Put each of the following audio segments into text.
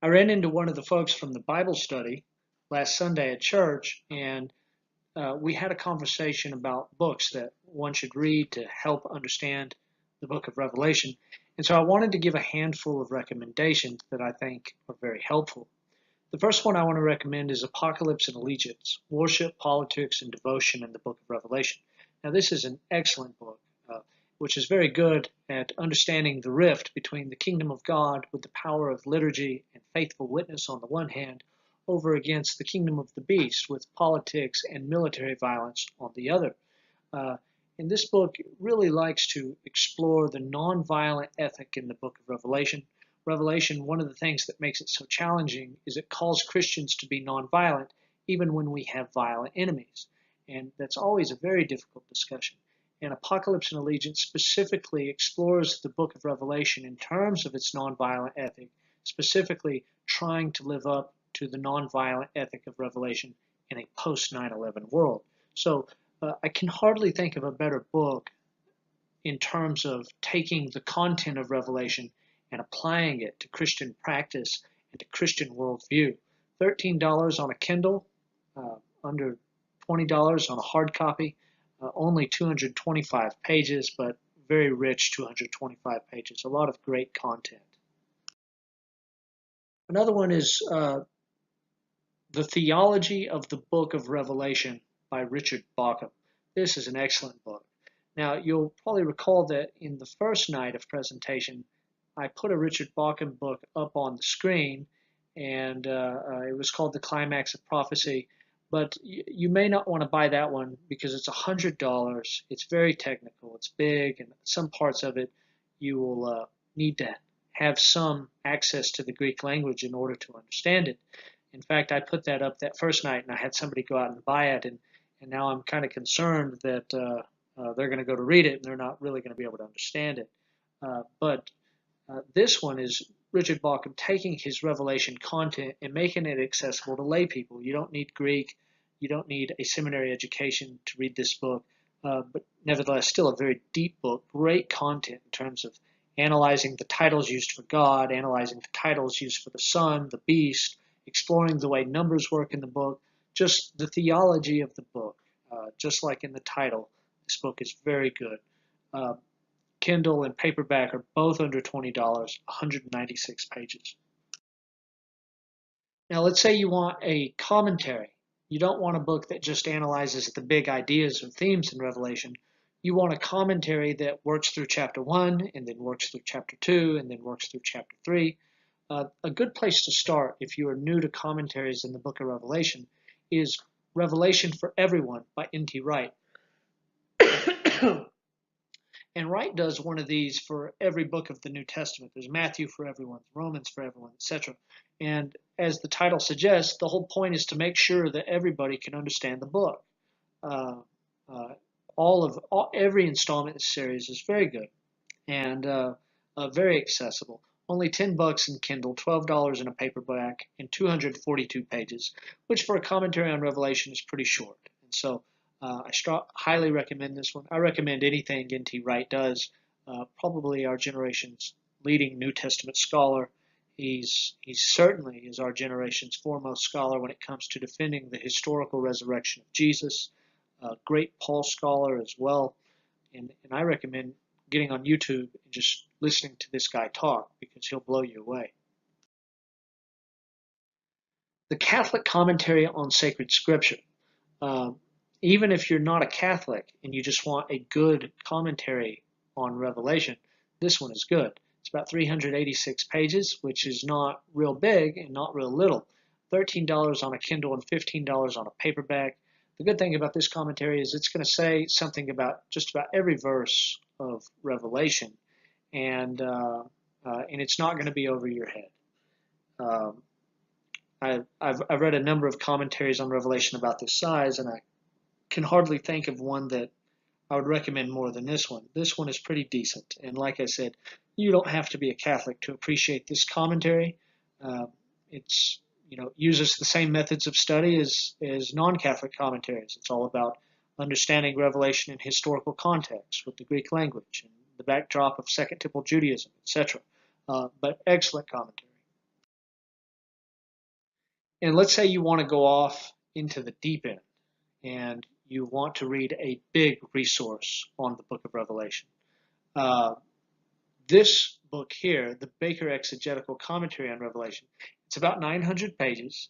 I ran into one of the folks from the Bible study last Sunday at church, and we had a conversation about books that one should read to help understand the book of Revelation. And so I wanted to give a handful of recommendations that I think are very helpful. The first one I want to recommend is Apocalypse and Allegiance, Worship, Politics, and Devotion in the Book of Revelation. Now, this is an excellent book, which is very good at understanding the rift between the kingdom of God with the power of liturgy and faithful witness on the one hand, over against the kingdom of the beast with politics and military violence on the other. Uh, and this book really likes to explore the nonviolent ethic in the book of Revelation. Revelation, one of the things that makes it so challenging is it calls Christians to be nonviolent even when we have violent enemies. And that's always a very difficult discussion. And Apocalypse and Allegiance specifically explores the book of Revelation in terms of its nonviolent ethic, specifically trying to live up to the nonviolent ethic of Revelation in a post 9/11 world. So I can hardly think of a better book in terms of taking the content of Revelation and applying it to Christian practice and to Christian worldview. $13 on a Kindle, under $20 on a hard copy, only 225 pages, but very rich 225 pages. A lot of great content. Another one is The Theology of the Book of Revelation by Richard Bauckham. This is an excellent book. Now, you'll probably recall that in the first night of presentation, I put a Richard Bauckham book up on the screen, and it was called The Climax of Prophecy. But you may not want to buy that one because it's $100. It's very technical. It's big, and some parts of it you will need to have some access to the Greek language in order to understand it. In fact, I put that up that first night, and I had somebody go out and buy it, and now I'm kind of concerned that they're going to go to read it, and they're not really going to be able to understand it. But this one is Richard Bauckham taking his Revelation content and making it accessible to lay people. You don't need Greek. You don't need a seminary education to read this book, but nevertheless, still a very deep book, great content in terms of analyzing the titles used for God, analyzing the titles used for the Son, the Beast, exploring the way numbers work in the book, just the theology of the book, just like in the title. This book is very good. Kindle and paperback are both under $20, 196 pages. Now, let's say you want a commentary. You don't want a book that just analyzes the big ideas or themes in Revelation. You want a commentary that works through chapter 1 and then works through chapter 2 and then works through chapter 3. A good place to start if you are new to commentaries in the book of Revelation is Revelation for Everyone by N.T. Wright. And Wright does one of these for every book of the New Testament. There's Matthew for everyone, Romans for everyone, etc. And as the title suggests, the whole point is to make sure that everybody can understand the book. Every installment in the series is very good and very accessible. Only $10 in Kindle, $12 in a paperback, and 242 pages, which for a commentary on Revelation is pretty short. And so I highly recommend this one. I recommend anything N.T. Wright does. Probably our generation's leading New Testament scholar. He certainly is our generation's foremost scholar when it comes to defending the historical resurrection of Jesus. A great Paul scholar as well. And I recommend getting on YouTube and just listening to this guy talk because he'll blow you away. The Catholic Commentary on Sacred Scripture. Even if you're not a Catholic and you just want a good commentary on Revelation, this one is good. It's about 386 pages, which is not real big and not real little. $13 on a Kindle and $15 on a paperback. The good thing about this commentary is it's going to say something about just about every verse of Revelation, and it's not going to be over your head. I've read a number of commentaries on Revelation about this size, and I can hardly think of one that I would recommend more than this one. This one is pretty decent, and like I said, you don't have to be a Catholic to appreciate this commentary. It's uses the same methods of study as non-Catholic commentaries. It's all about understanding Revelation in historical context with the Greek language and the backdrop of Second Temple Judaism, etc. But excellent commentary. And let's say you want to go off into the deep end and you want to read a big resource on the book of Revelation. This book here, the Baker Exegetical Commentary on Revelation, it's about 900 pages.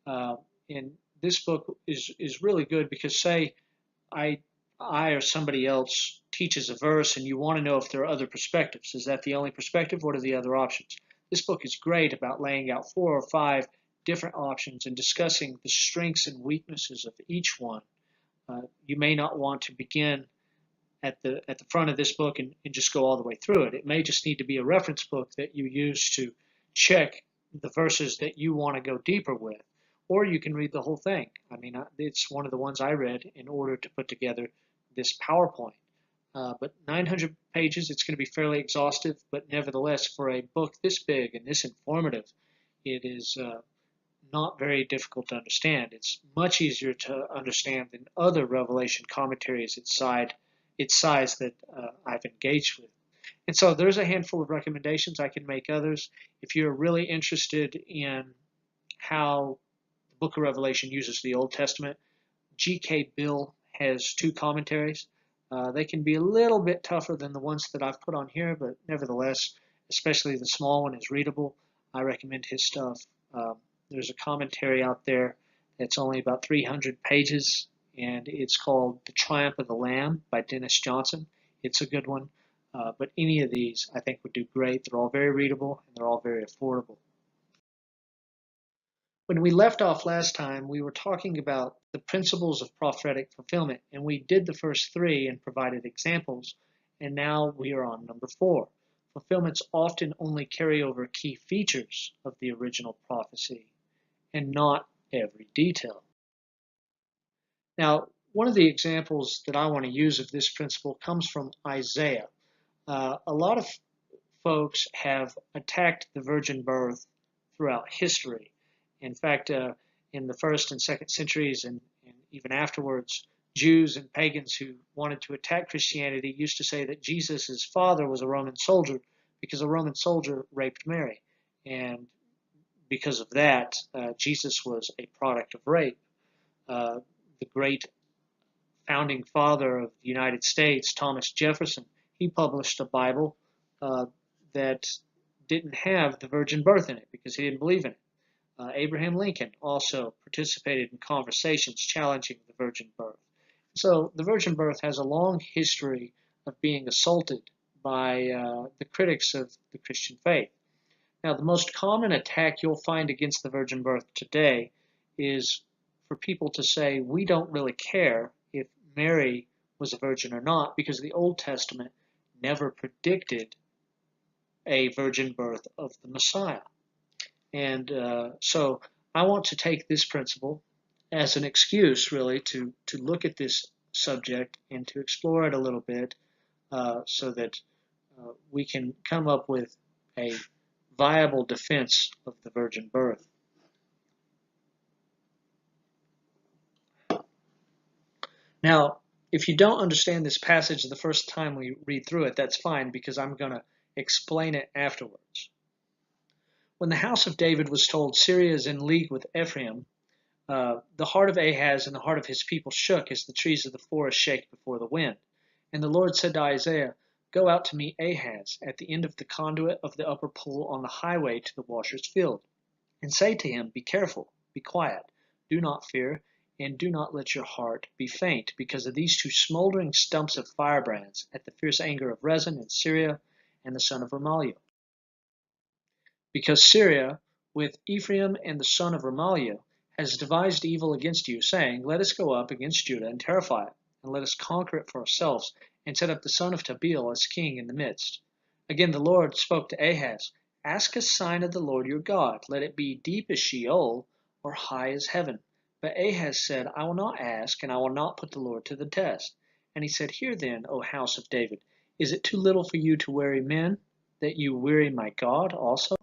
And this book is really good because, say, I or somebody else teaches a verse and you want to know if there are other perspectives. Is that the only perspective? What are the other options? This book is great about laying out 4 or 5 different options and discussing the strengths and weaknesses of each one. You may not want to begin at the front of this book and just go all the way through it. It may just need to be a reference book that you use to check the verses that you want to go deeper with. Or you can read the whole thing. I mean, it's one of the ones I read in order to put together this PowerPoint. But 900 pages, it's going to be fairly exhaustive, but nevertheless, for a book this big and this informative, it is not very difficult to understand. It's much easier to understand than other Revelation commentaries its size that I've engaged with. And so there's a handful of recommendations. I can make others. If you're really interested in how the book of Revelation uses the Old Testament, G.K. Bill has 2 commentaries. They can be a little bit tougher than the ones that I've put on here, but nevertheless, especially the small one is readable. I recommend his stuff. There's a commentary out there that's only about 300 pages, and it's called The Triumph of the Lamb by Dennis Johnson. It's a good one, but any of these I think would do great. They're all very readable, and they're all very affordable. When we left off last time, we were talking about the principles of prophetic fulfillment, and we did the first 3 and provided examples, and now we are on number 4. Fulfillments often only carry over key features of the original prophecy, and not every detail. Now, one of the examples that I want to use of this principle comes from Isaiah. A lot of folks have attacked the virgin birth throughout history. In fact, in the 1st and 2nd centuries and even afterwards, Jews and pagans who wanted to attack Christianity used to say that Jesus' father was a Roman soldier because a Roman soldier raped Mary. And because of that, Jesus was a product of rape. The great founding father of the United States, Thomas Jefferson, he published a Bible that didn't have the virgin birth in it because he didn't believe in it. Abraham Lincoln also participated in conversations challenging the virgin birth. So the virgin birth has a long history of being assaulted by the critics of the Christian faith. Now, the most common attack you'll find against the virgin birth today is for people to say, we don't really care if Mary was a virgin or not because the Old Testament never predicted a virgin birth of the Messiah. And so I want to take this principle as an excuse, really, to look at this subject and to explore it a little bit so that we can come up with a viable defense of the virgin birth. Now, if you don't understand this passage the first time we read through it, that's fine because I'm going to explain it afterwards. When the house of David was told Syria is in league with Ephraim, the heart of Ahaz and the heart of his people shook as the trees of the forest shake before the wind. And the Lord said to Isaiah, go out to meet Ahaz at the end of the conduit of the upper pool on the highway to the washer's field, and say to him, be careful, be quiet, do not fear, and do not let your heart be faint because of these 2 smoldering stumps of firebrands at the fierce anger of Rezin and Syria and the son of Remaliah. Because Syria, with Ephraim and the son of Remaliah, has devised evil against you, saying, let us go up against Judah and terrify it, and let us conquer it for ourselves, and set up the son of Tabeel as king in the midst. Again the Lord spoke to Ahaz, ask a sign of the Lord your God, let it be deep as Sheol, or high as heaven. But Ahaz said, I will not ask, and I will not put the Lord to the test. And he said, hear then, O house of David, is it too little for you to weary men, that you weary my God also?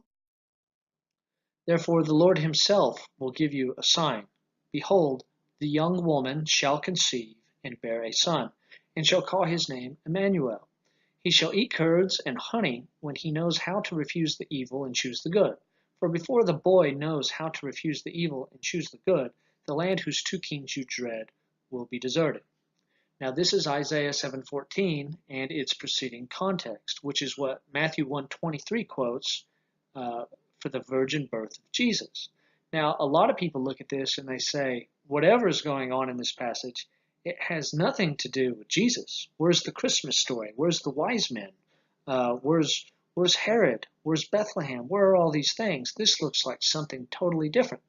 Therefore the Lord himself will give you a sign. Behold, the young woman shall conceive and bear a son, and shall call his name Emmanuel. He shall eat curds and honey when he knows how to refuse the evil and choose the good. For before the boy knows how to refuse the evil and choose the good, the land whose two kings you dread will be deserted. Now this is Isaiah 7:14 and its preceding context, which is what Matthew 1:23 quotes for the virgin birth of Jesus. Now a lot of people look at this and they say, whatever is going on in this passage, it has nothing to do with Jesus. Where's the Christmas story? Where's the wise men? Where's Herod? Where's Bethlehem? Where are all these things? This looks like something totally different.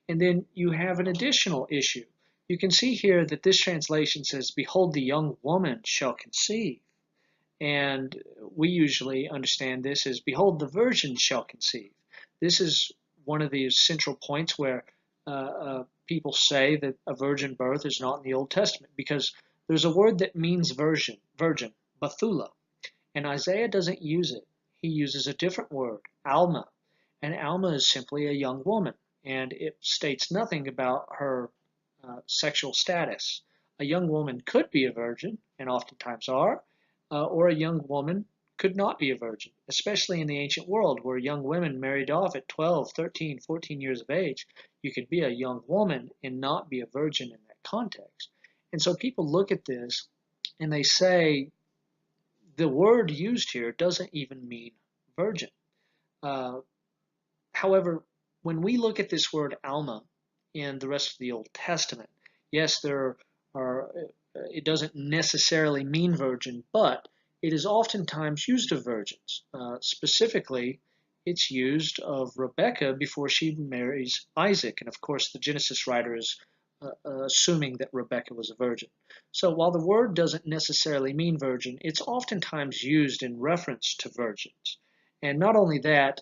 And then you have an additional issue. You can see here that this translation says, behold, the young woman shall conceive. And we usually understand this as, behold, the virgin shall conceive. This is one of the central points where people say that a virgin birth is not in the Old Testament, because there's a word that means virgin, Bethula. And Isaiah doesn't use it. He uses a different word, Alma. And Alma is simply a young woman, and it states nothing about her sexual status. A young woman could be a virgin, and oftentimes are, or a young woman could not be a virgin, especially in the ancient world where young women married off at 12, 13, 14 years of age. You could be a young woman and not be a virgin in that context. And so people look at this and they say the word used here doesn't even mean virgin. However, when we look at this word Alma in the rest of the Old Testament, yes, it doesn't necessarily mean virgin, but it is oftentimes used of virgins. Specifically, it's used of Rebekah before she marries Isaac. And of course, the Genesis writer is assuming that Rebekah was a virgin. So while the word doesn't necessarily mean virgin, it's oftentimes used in reference to virgins. And not only that,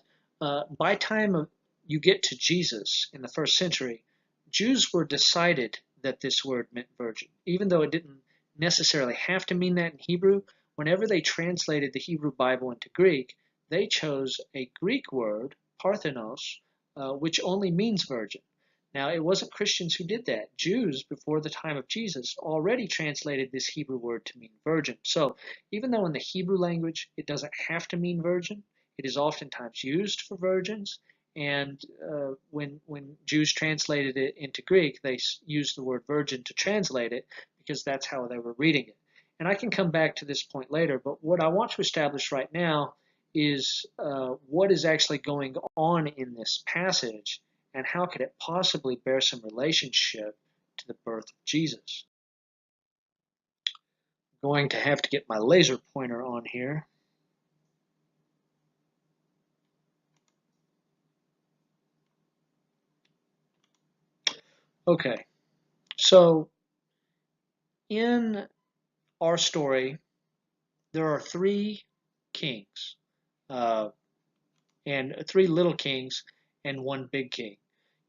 by time you get to Jesus in the first century, Jews were decided that this word meant virgin. Even though it didn't necessarily have to mean that in Hebrew, whenever they translated the Hebrew Bible into Greek, they chose a Greek word, parthenos, which only means virgin. Now, it wasn't Christians who did that. Jews, before the time of Jesus, already translated this Hebrew word to mean virgin. So, even though in the Hebrew language it doesn't have to mean virgin, it is oftentimes used for virgins. And when Jews translated it into Greek, they used the word virgin to translate it because that's how they were reading it. And I can come back to this point later, but what I want to establish right now is what is actually going on in this passage and how could it possibly bear some relationship to the birth of Jesus. I'm going to have to get my laser pointer on here. Okay, so in our story, there are three kings, and three little kings and one big king.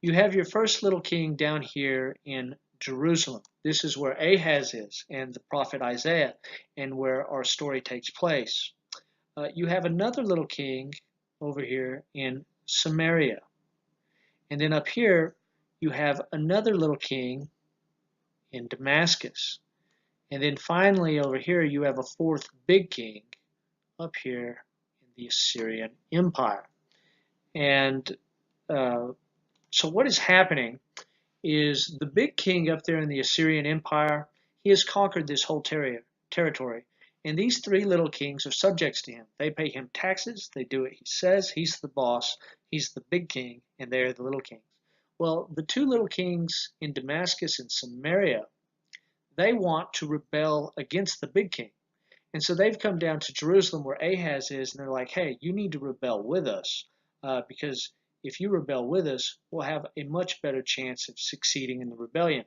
You have your first little king down here in Jerusalem. This is where Ahaz is and the prophet Isaiah, and where our story takes place. You have another little king over here in Samaria. And then up here, you have another little king in Damascus. And then finally over here, you have a fourth big king up here in the Assyrian Empire. And so what is happening is the big king up there in the Assyrian Empire, he has conquered this whole territory. And these three little kings are subjects to him. They pay him taxes. They do what he says. He's the boss. He's the big king, and they're the little kings. Well, the two little kings in Damascus and Samaria, they want to rebel against the big king. And so they've come down to Jerusalem where Ahaz is, and they're like, hey, you need to rebel with us, because if you rebel with us, we'll have a much better chance of succeeding in the rebellion.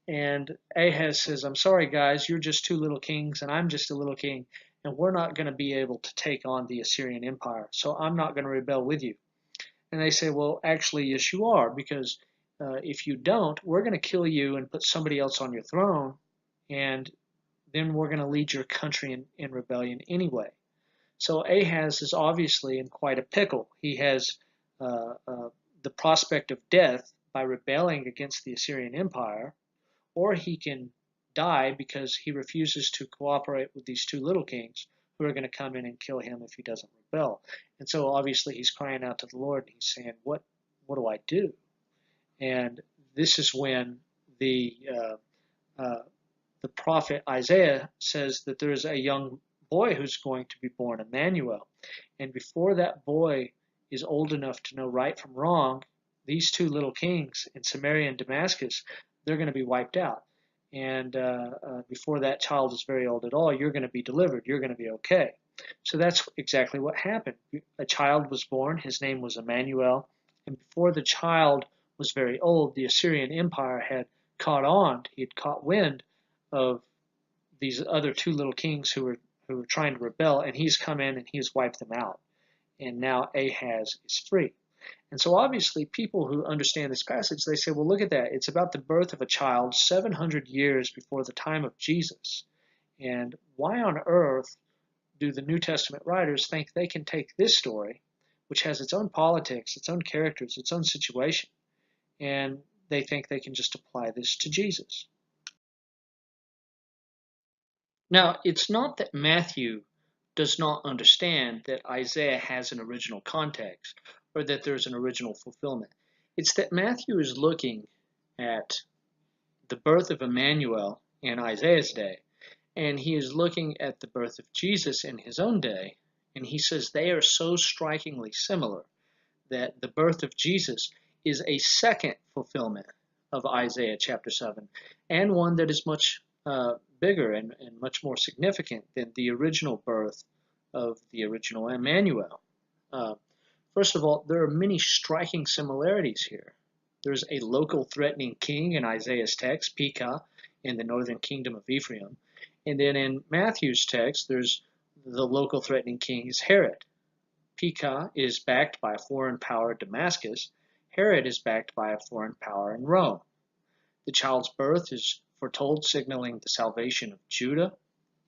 And Ahaz says, I'm sorry, guys, you're just two little kings, and I'm just a little king, and we're not going to be able to take on the Assyrian Empire, so I'm not going to rebel with you. And they say, well, actually, yes, you are, because if you don't, we're going to kill you and put somebody else on your throne, and then we're going to lead your country in rebellion anyway. So Ahaz is obviously in quite a pickle. He has the prospect of death by rebelling against the Assyrian Empire, or he can die because he refuses to cooperate with these two little kings who are going to come in and kill him if he doesn't rebel. And so obviously he's crying out to the Lord, and he's saying, what do I do? And this is when the prophet Isaiah says that there is a young boy who's going to be born, Emmanuel. And before that boy is old enough to know right from wrong, these two little kings in Samaria and Damascus, they're going to be wiped out. And before that child is very old at all, you're going to be delivered. You're going to be okay. So that's exactly what happened. A child was born. His name was Emmanuel. And before the child was very old, the Assyrian Empire had caught on. He had caught wind of these other two little kings who were trying to rebel, and he's come in and he's wiped them out. And now Ahaz is free. And so obviously people who understand this passage, they say, well, look at that. It's about the birth of a child 700 years before the time of Jesus. And why on earth do the New Testament writers think they can take this story, which has its own politics, its own characters, its own situation, and they think they can just apply this to Jesus? Now, it's not that Matthew does not understand that Isaiah has an original context or that there's an original fulfillment. It's that Matthew is looking at the birth of Emmanuel in Isaiah's day, and he is looking at the birth of Jesus in his own day, and he says they are so strikingly similar that the birth of Jesus is a second fulfillment of Isaiah chapter 7, and one that is much bigger and much more significant than the original birth of the original Emmanuel. First of all, there are many striking similarities here. There's a local threatening king in Isaiah's text, Pekah, in the northern kingdom of Ephraim. And then in Matthew's text, there's the local threatening king is Herod. Pekah is backed by a foreign power, Damascus. Herod is backed by a foreign power in Rome. The child's birth is foretold, signaling the salvation of Judah,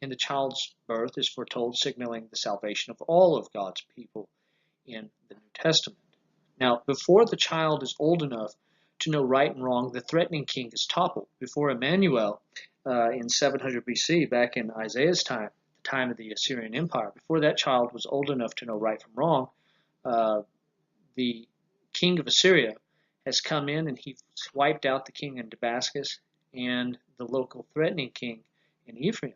and the child's birth is foretold, signaling the salvation of all of God's people in the New Testament. Now, before the child is old enough to know right and wrong, the threatening king is toppled. Before Emmanuel, in 700 BC, back in Isaiah's time, the time of the Assyrian Empire, before that child was old enough to know right from wrong, the king of Assyria has come in and he's wiped out the king in Damascus and the local threatening king in Ephraim.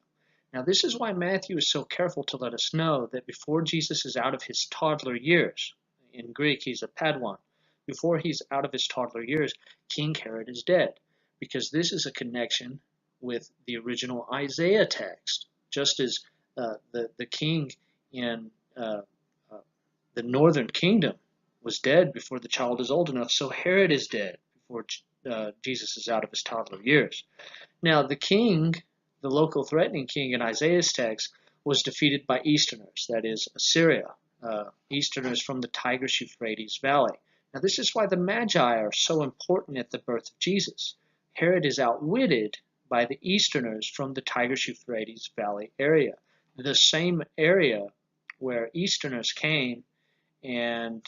Now, this is why Matthew is so careful to let us know that before Jesus is out of his toddler years, in Greek he's a Padawan, before he's out of his toddler years, King Herod is dead, because this is a connection with the original Isaiah text. Just as the king in the northern kingdom was dead before the child is old enough, so Herod is dead before Jesus is out of his toddler years. Now, the king, the local threatening king in Isaiah's text, was defeated by Easterners, that is, Assyria, Easterners from the Tigris-Euphrates Valley. Now, this is why the Magi are so important at the birth of Jesus. Herod is outwitted by the Easterners from the Tigris-Euphrates Valley area, the same area where Easterners came and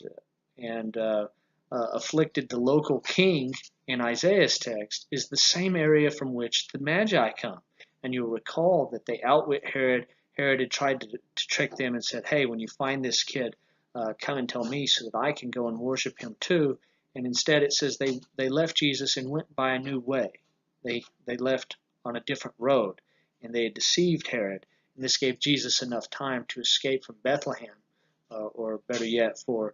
afflicted the local king in Isaiah's text is the same area from which the Magi come. And you'll recall that they outwit Herod. Herod had tried to trick them and said, hey, when you find this kid, come and tell me so that I can go and worship him too. And instead it says they left Jesus and went by a new way. They left on a different road, and they had deceived Herod. And this gave Jesus enough time to escape from Bethlehem, or better yet, for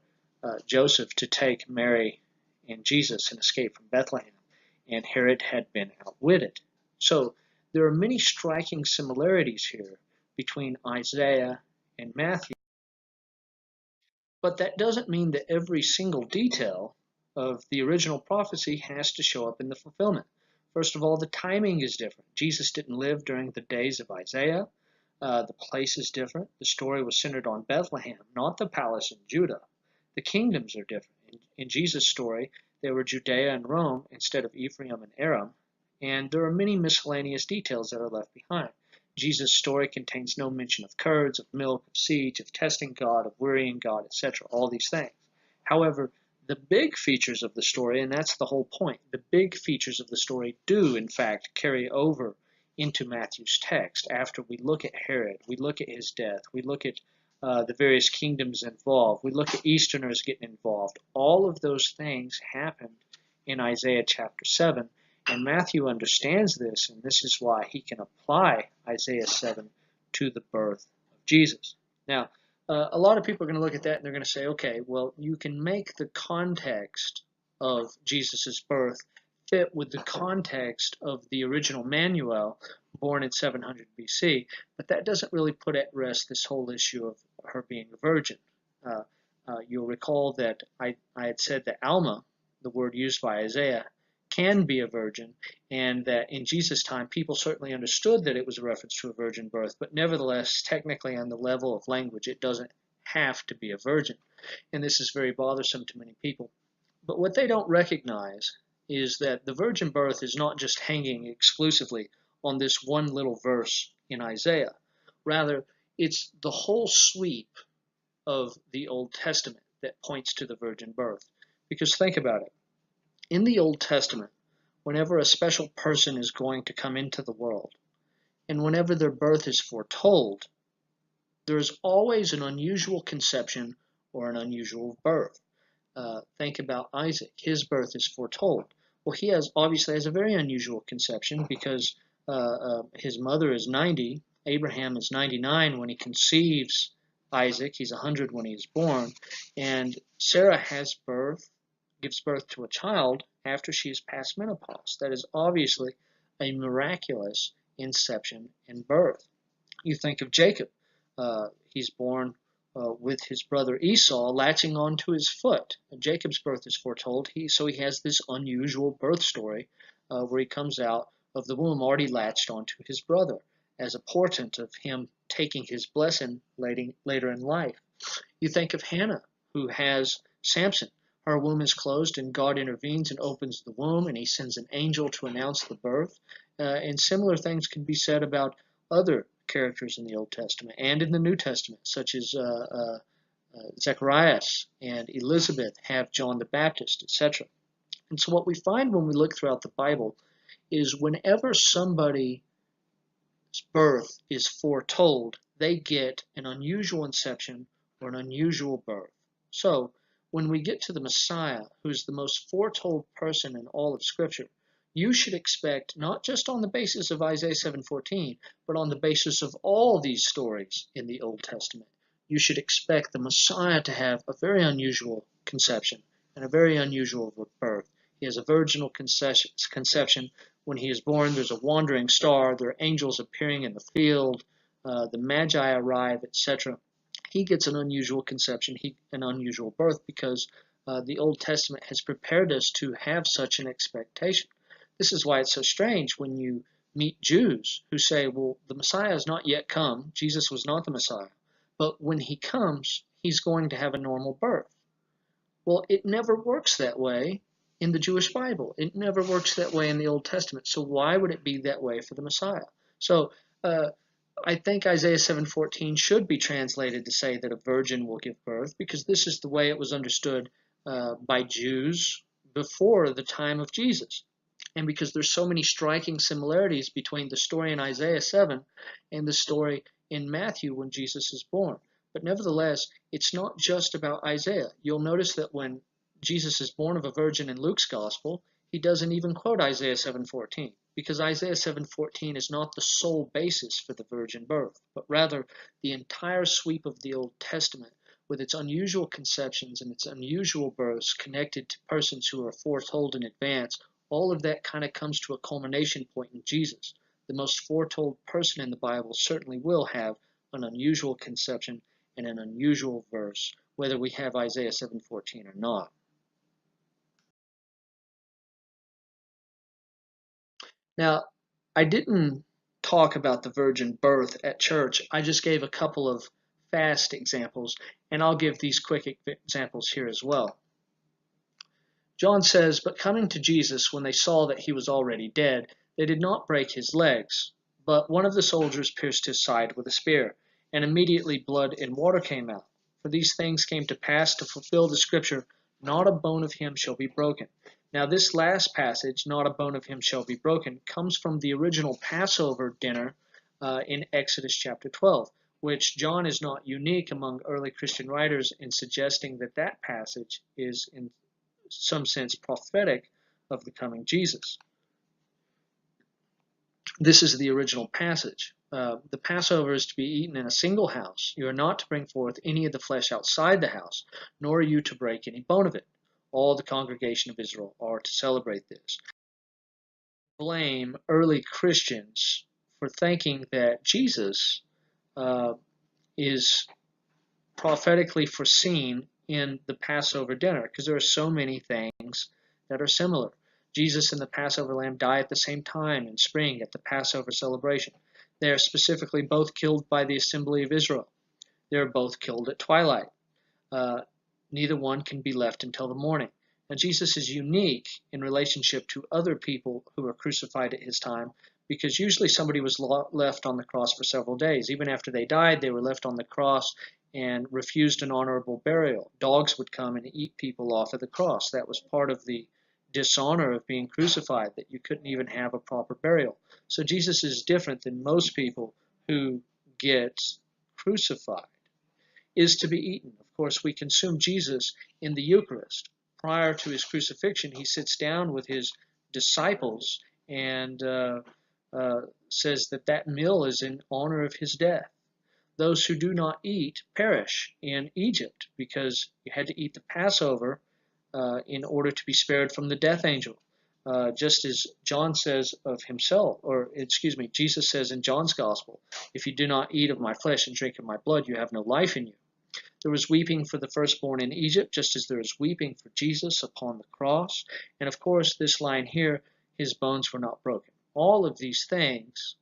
Joseph to take Mary and Jesus and escape from Bethlehem. And Herod had been outwitted. So there are many striking similarities here between Isaiah and Matthew. But that doesn't mean that every single detail of the original prophecy has to show up in the fulfillment. First of all, the timing is different. Jesus didn't live during the days of Isaiah. The place is different. The story was centered on Bethlehem, not the palace in Judah. The kingdoms are different. In Jesus' story, there were Judea and Rome instead of Ephraim and Aram, and there are many miscellaneous details that are left behind. Jesus' story contains no mention of curds, of milk, of siege, of testing God, of worrying God, etc., all these things. However, the big features of the story, and that's the whole point, the big features of the story do, in fact, carry over into Matthew's text after we look at Herod, we look at his death, we look at the various kingdoms involved, we look at Easterners getting involved. All of those things happened in Isaiah chapter 7, and Matthew understands this, and this is why he can apply Isaiah 7 to the birth of Jesus. Now, a lot of people are going to look at that and they're going to say, okay, well, you can make the context of Jesus' birth fit with the context of the original Manuel, born in 700 BC, but that doesn't really put at rest this whole issue of her being a virgin. You'll recall that I had said that Alma, the word used by Isaiah, can be a virgin, and that in Jesus' time people certainly understood that it was a reference to a virgin birth, but nevertheless, technically on the level of language, it doesn't have to be a virgin. And this is very bothersome to many people. But what they don't recognize is that the virgin birth is not just hanging exclusively on this one little verse in Isaiah. Rather, it's the whole sweep of the Old Testament that points to the virgin birth. Because think about it. In the Old Testament, whenever a special person is going to come into the world, and whenever their birth is foretold, there is always an unusual conception or an unusual birth. Think about Isaac. His birth is foretold. Well, he obviously has a very unusual conception because his mother is 90. Abraham is 99 when he conceives Isaac. He's 100 when he is born. And Sarah gives birth to a child after she is past menopause. That is obviously a miraculous inception and birth. You think of Jacob. He's born with his brother Esau latching onto his foot. Jacob's birth is foretold, so he has this unusual birth story where he comes out of the womb already latched onto his brother as a portent of him taking his blessing later in life. You think of Hannah, who has Samson. Her womb is closed, and God intervenes and opens the womb, and he sends an angel to announce the birth. And similar things can be said about other characters in the Old Testament and in the New Testament, such as Zacharias and Elizabeth have John the Baptist, etc. And so what we find when we look throughout the Bible is whenever somebody's birth is foretold, they get an unusual inception or an unusual birth. So when we get to the Messiah, who is the most foretold person in all of Scripture, you should expect, not just on the basis of Isaiah 7:14, but on the basis of all these stories in the Old Testament, you should expect the Messiah to have a very unusual conception and a very unusual birth. He has a virginal conception. When he is born, there's a wandering star, there are angels appearing in the field, the Magi arrive, etc. He gets an unusual conception, an unusual birth, because the Old Testament has prepared us to have such an expectation. This is why it's so strange when you meet Jews who say, well, the Messiah has not yet come. Jesus was not the Messiah. But when he comes, he's going to have a normal birth. Well, it never works that way in the Jewish Bible. It never works that way in the Old Testament. So why would it be that way for the Messiah? So I think Isaiah 7:14 should be translated to say that a virgin will give birth, because this is the way it was understood by Jews before the time of Jesus. And because there's so many striking similarities between the story in Isaiah 7 and the story in Matthew when Jesus is born. But nevertheless, it's not just about Isaiah. You'll notice that when Jesus is born of a virgin in Luke's gospel, he doesn't even quote Isaiah 7:14, because Isaiah 7:14 is not the sole basis for the virgin birth, but rather the entire sweep of the Old Testament with its unusual conceptions and its unusual births connected to persons who are foretold in advance. All of that kind of comes to a culmination point in Jesus. The most foretold person in the Bible certainly will have an unusual conception and an unusual verse, whether we have Isaiah 7:14 or not. Now, I didn't talk about the virgin birth at church. I just gave a couple of fast examples, and I'll give these quick examples here as well. John says, but coming to Jesus, when they saw that he was already dead, they did not break his legs. But one of the soldiers pierced his side with a spear, and immediately blood and water came out. For these things came to pass to fulfill the scripture, not a bone of him shall be broken. Now, this last passage, not a bone of him shall be broken, comes from the original Passover dinner in Exodus chapter 12, which John is not unique among early Christian writers in suggesting that that passage is in some sense prophetic of the coming Jesus. This is the original passage. The Passover is to be eaten in a single house. You are not to bring forth any of the flesh outside the house, nor are you to break any bone of it. All the congregation of Israel are to celebrate this. Blame early Christians for thinking that Jesus is prophetically foreseen in the Passover dinner, because there are so many things that are similar. Jesus and the Passover lamb die at the same time in spring at the Passover celebration. They are specifically both killed by the assembly of Israel. They are both killed at twilight. Neither one can be left until the morning. Now, Jesus is unique in relationship to other people who were crucified at his time, because usually somebody was left on the cross for several days. Even after they died, they were left on the cross and refused an honorable burial. Dogs would come and eat people off of the cross. That was part of the dishonor of being crucified, that you couldn't even have a proper burial. So Jesus is different than most people who get crucified. Is to be eaten. Of course, we consume Jesus in the Eucharist. Prior to his crucifixion, he sits down with his disciples and says that that meal is in honor of his death. Those who do not eat perish in Egypt, because you had to eat the Passover in order to be spared from the death angel. Just as John says of himself, Jesus says in John's Gospel, if you do not eat of my flesh and drink of my blood, you have no life in you. There was weeping for the firstborn in Egypt, just as there is weeping for Jesus upon the cross. And of course, this line here, his bones were not broken. All of these things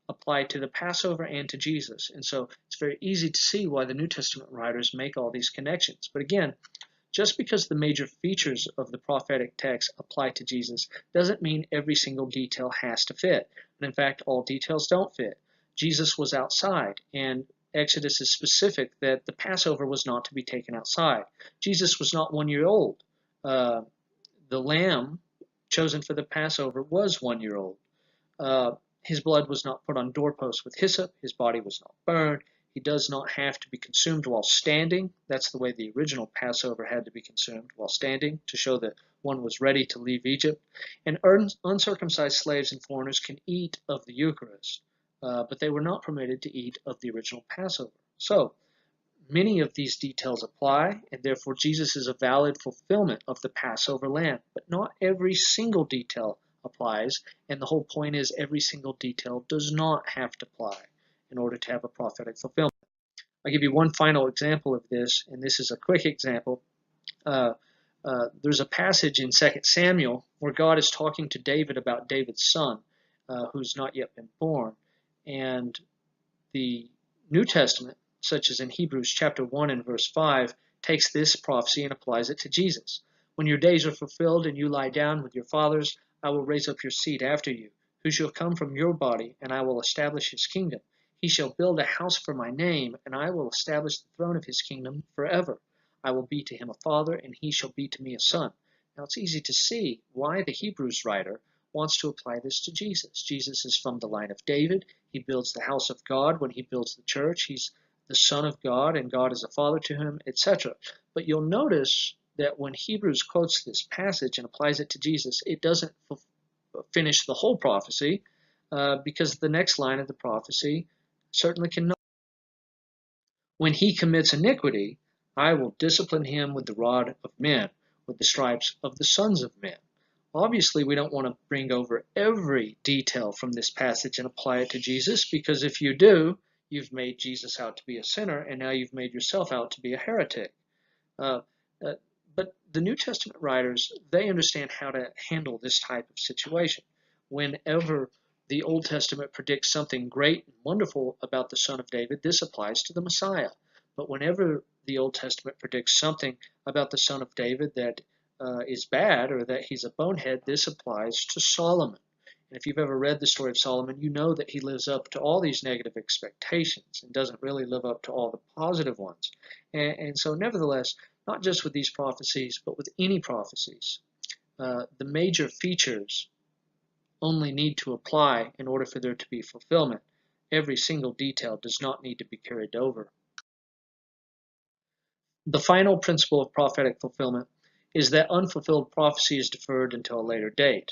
apply to the Passover and to Jesus. And so it's very easy to see why the New Testament writers make all these connections. But again, just because the major features of the prophetic text apply to Jesus doesn't mean every single detail has to fit. And in fact, all details don't fit. Jesus was outside, and Exodus is specific that the Passover was not to be taken outside. Jesus was not 1 year old. The lamb chosen for the Passover was 1 year old. His blood was not put on doorposts with hyssop. His body was not burned. He does not have to be consumed while standing. That's the way the original Passover had to be consumed, while standing, to show that one was ready to leave Egypt. And uncircumcised slaves and foreigners can eat of the Eucharist, but they were not permitted to eat of the original Passover. So many of these details apply, and therefore Jesus is a valid fulfillment of the Passover lamb. But not every single detail applies, and the whole point is every single detail does not have to apply in order to have a prophetic fulfillment. I'll give you one final example of this, and this is a quick example. There's a passage in 2 Samuel where God is talking to David about David's son, who's not yet been born. And the New Testament, such as in Hebrews chapter 1 and verse 5, takes this prophecy and applies it to Jesus. When your days are fulfilled and you lie down with your fathers, I will raise up your seed after you, who shall come from your body, and I will establish his kingdom. He shall build a house for my name, and I will establish the throne of his kingdom forever. I will be to him a father, and he shall be to me a son. Now it's easy to see why the Hebrews writer wants to apply this to Jesus. Jesus is from the line of David. He builds the house of God when he builds the church. He's the Son of God, and God is a father to him, etc. But you'll notice that when Hebrews quotes this passage and applies it to Jesus, it doesn't finish the whole prophecy, because the next line of the prophecy certainly cannot. When he commits iniquity, I will discipline him with the rod of men, with the stripes of the sons of men. Obviously, we don't want to bring over every detail from this passage and apply it to Jesus, because if you do, you've made Jesus out to be a sinner, and now you've made yourself out to be a heretic. But the New Testament writers, they understand how to handle this type of situation. Whenever the Old Testament predicts something great and wonderful about the Son of David, this applies to the Messiah. But whenever the Old Testament predicts something about the Son of David that is bad, or that he's a bonehead, this applies to Solomon. And if you've ever read the story of Solomon, you know that he lives up to all these negative expectations and doesn't really live up to all the positive ones. And so nevertheless, not just with these prophecies, but with any prophecies, the major features only need to apply in order for there to be fulfillment. Every single detail does not need to be carried over. The final principle of prophetic fulfillment is that unfulfilled prophecy is deferred until a later date.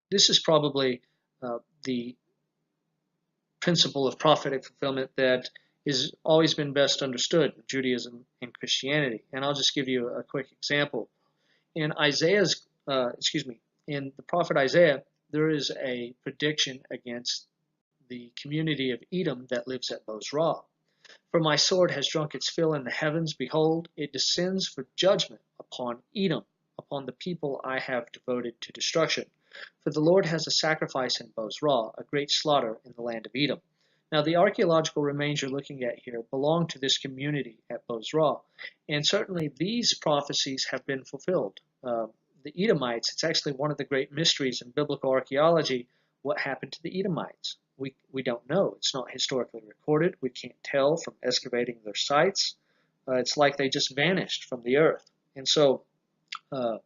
This is probably the principle of prophetic fulfillment that has always been best understood in Judaism and Christianity. And I'll just give you a quick example. In in the prophet Isaiah, there is a prediction against the community of Edom that lives at Bozrah. For my sword has drunk its fill in the heavens. Behold, it descends for judgment upon Edom, upon the people I have devoted to destruction. For the Lord has a sacrifice in Bozrah, a great slaughter in the land of Edom. Now, the archaeological remains you're looking at here belong to this community at Bozrah, and certainly these prophecies have been fulfilled. The Edomites, it's actually one of the great mysteries in biblical archaeology, what happened to the Edomites. We don't know. It's not historically recorded. We can't tell from excavating their sites. It's like they just vanished from the earth. And so, and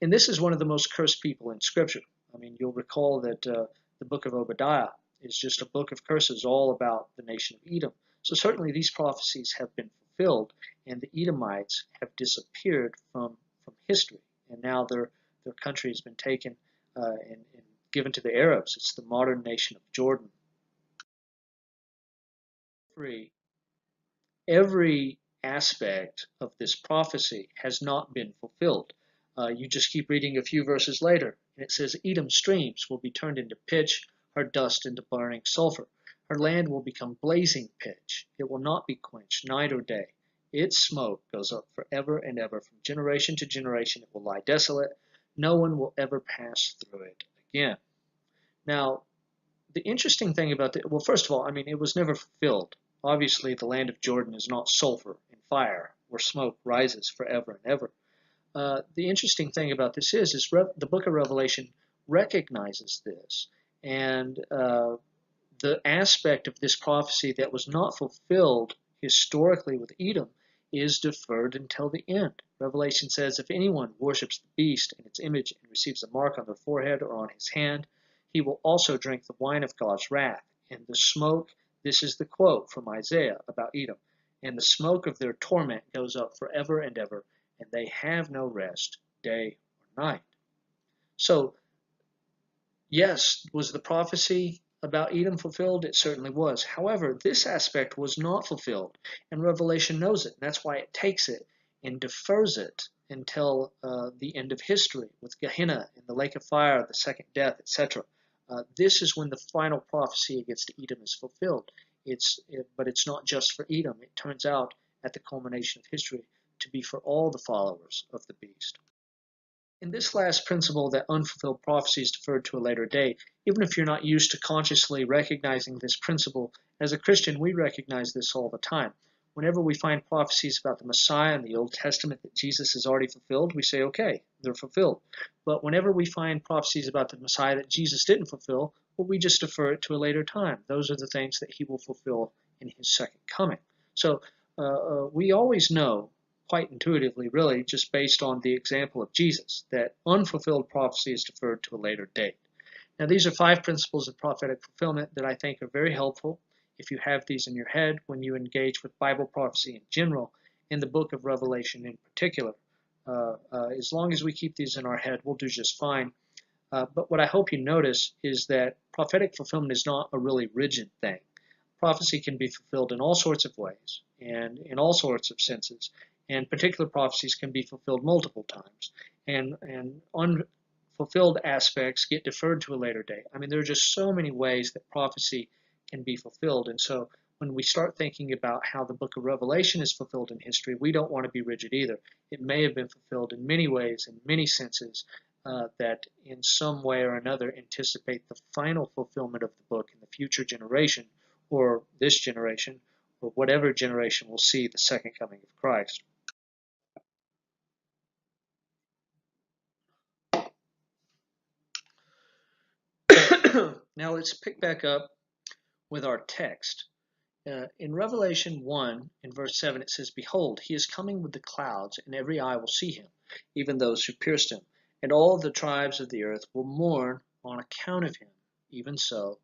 this is one of the most cursed people in Scripture. I mean, you'll recall that the book of Obadiah is just a book of curses all about the nation of Edom. So certainly these prophecies have been fulfilled, and the Edomites have disappeared from history. And now their country has been taken and given to the Arabs. It's the modern nation of Jordan. Every aspect of this prophecy has not been fulfilled. You just keep reading a few verses later, and it says, Edom's streams will be turned into pitch, her dust into burning sulfur. Her land will become blazing pitch. It will not be quenched night or day. Its smoke goes up forever and ever. From generation to generation it will lie desolate. No one will ever pass through it again. Now, the interesting thing about it, well, first of all, I mean, it was never fulfilled. Obviously, the land of Jordan is not sulfur and fire, where smoke rises forever and ever. The interesting thing about this is the book of Revelation recognizes this, and the aspect of this prophecy that was not fulfilled historically with Edom is deferred until the end. Revelation says, if anyone worships the beast and its image and receives a mark on their forehead or on his hand, he will also drink the wine of God's wrath. And the smoke, this is the quote from Isaiah about Edom, and the smoke of their torment goes up forever and ever, and they have no rest, day or night. So, yes, was the prophecy about Edom fulfilled? It certainly was. However, this aspect was not fulfilled, and Revelation knows it. And that's why it takes it and defers it until the end of history with Gehenna and the lake of fire, the second death, etc. This is when the final prophecy against Edom is fulfilled. But it's not just for Edom. It turns out at the culmination of history to be for all the followers of the beast. In this last principle that unfulfilled prophecy is deferred to a later date, even if you're not used to consciously recognizing this principle, as a Christian we recognize this all the time. Whenever we find prophecies about the Messiah in the Old Testament that Jesus has already fulfilled, we say, okay, they're fulfilled. But whenever we find prophecies about the Messiah that Jesus didn't fulfill, well, we just defer it to a later time. Those are the things that he will fulfill in his second coming. So we always know, quite intuitively, really, just based on the example of Jesus, that unfulfilled prophecy is deferred to a later date. Now, these are 5 principles of prophetic fulfillment that I think are very helpful if you have these in your head when you engage with Bible prophecy in general, in the book of Revelation in particular. As long as we keep these in our head, we'll do just fine. But what I hope you notice is that prophetic fulfillment is not a really rigid thing. Prophecy can be fulfilled in all sorts of ways and in all sorts of senses, and particular prophecies can be fulfilled multiple times, and unfulfilled aspects get deferred to a later date. I mean, there are just so many ways that prophecy can be fulfilled, and so when we start thinking about how the book of Revelation is fulfilled in history, we don't want to be rigid either. It may have been fulfilled in many ways, in many senses, that in some way or another anticipate the final fulfillment of the book in the future generation, or this generation, or whatever generation will see the second coming of Christ. Now let's pick back up with our text. In Revelation 1, in verse 7, it says, Behold, he is coming with the clouds, and every eye will see him, even those who pierced him, and all the tribes of the earth will mourn on account of him. Even so,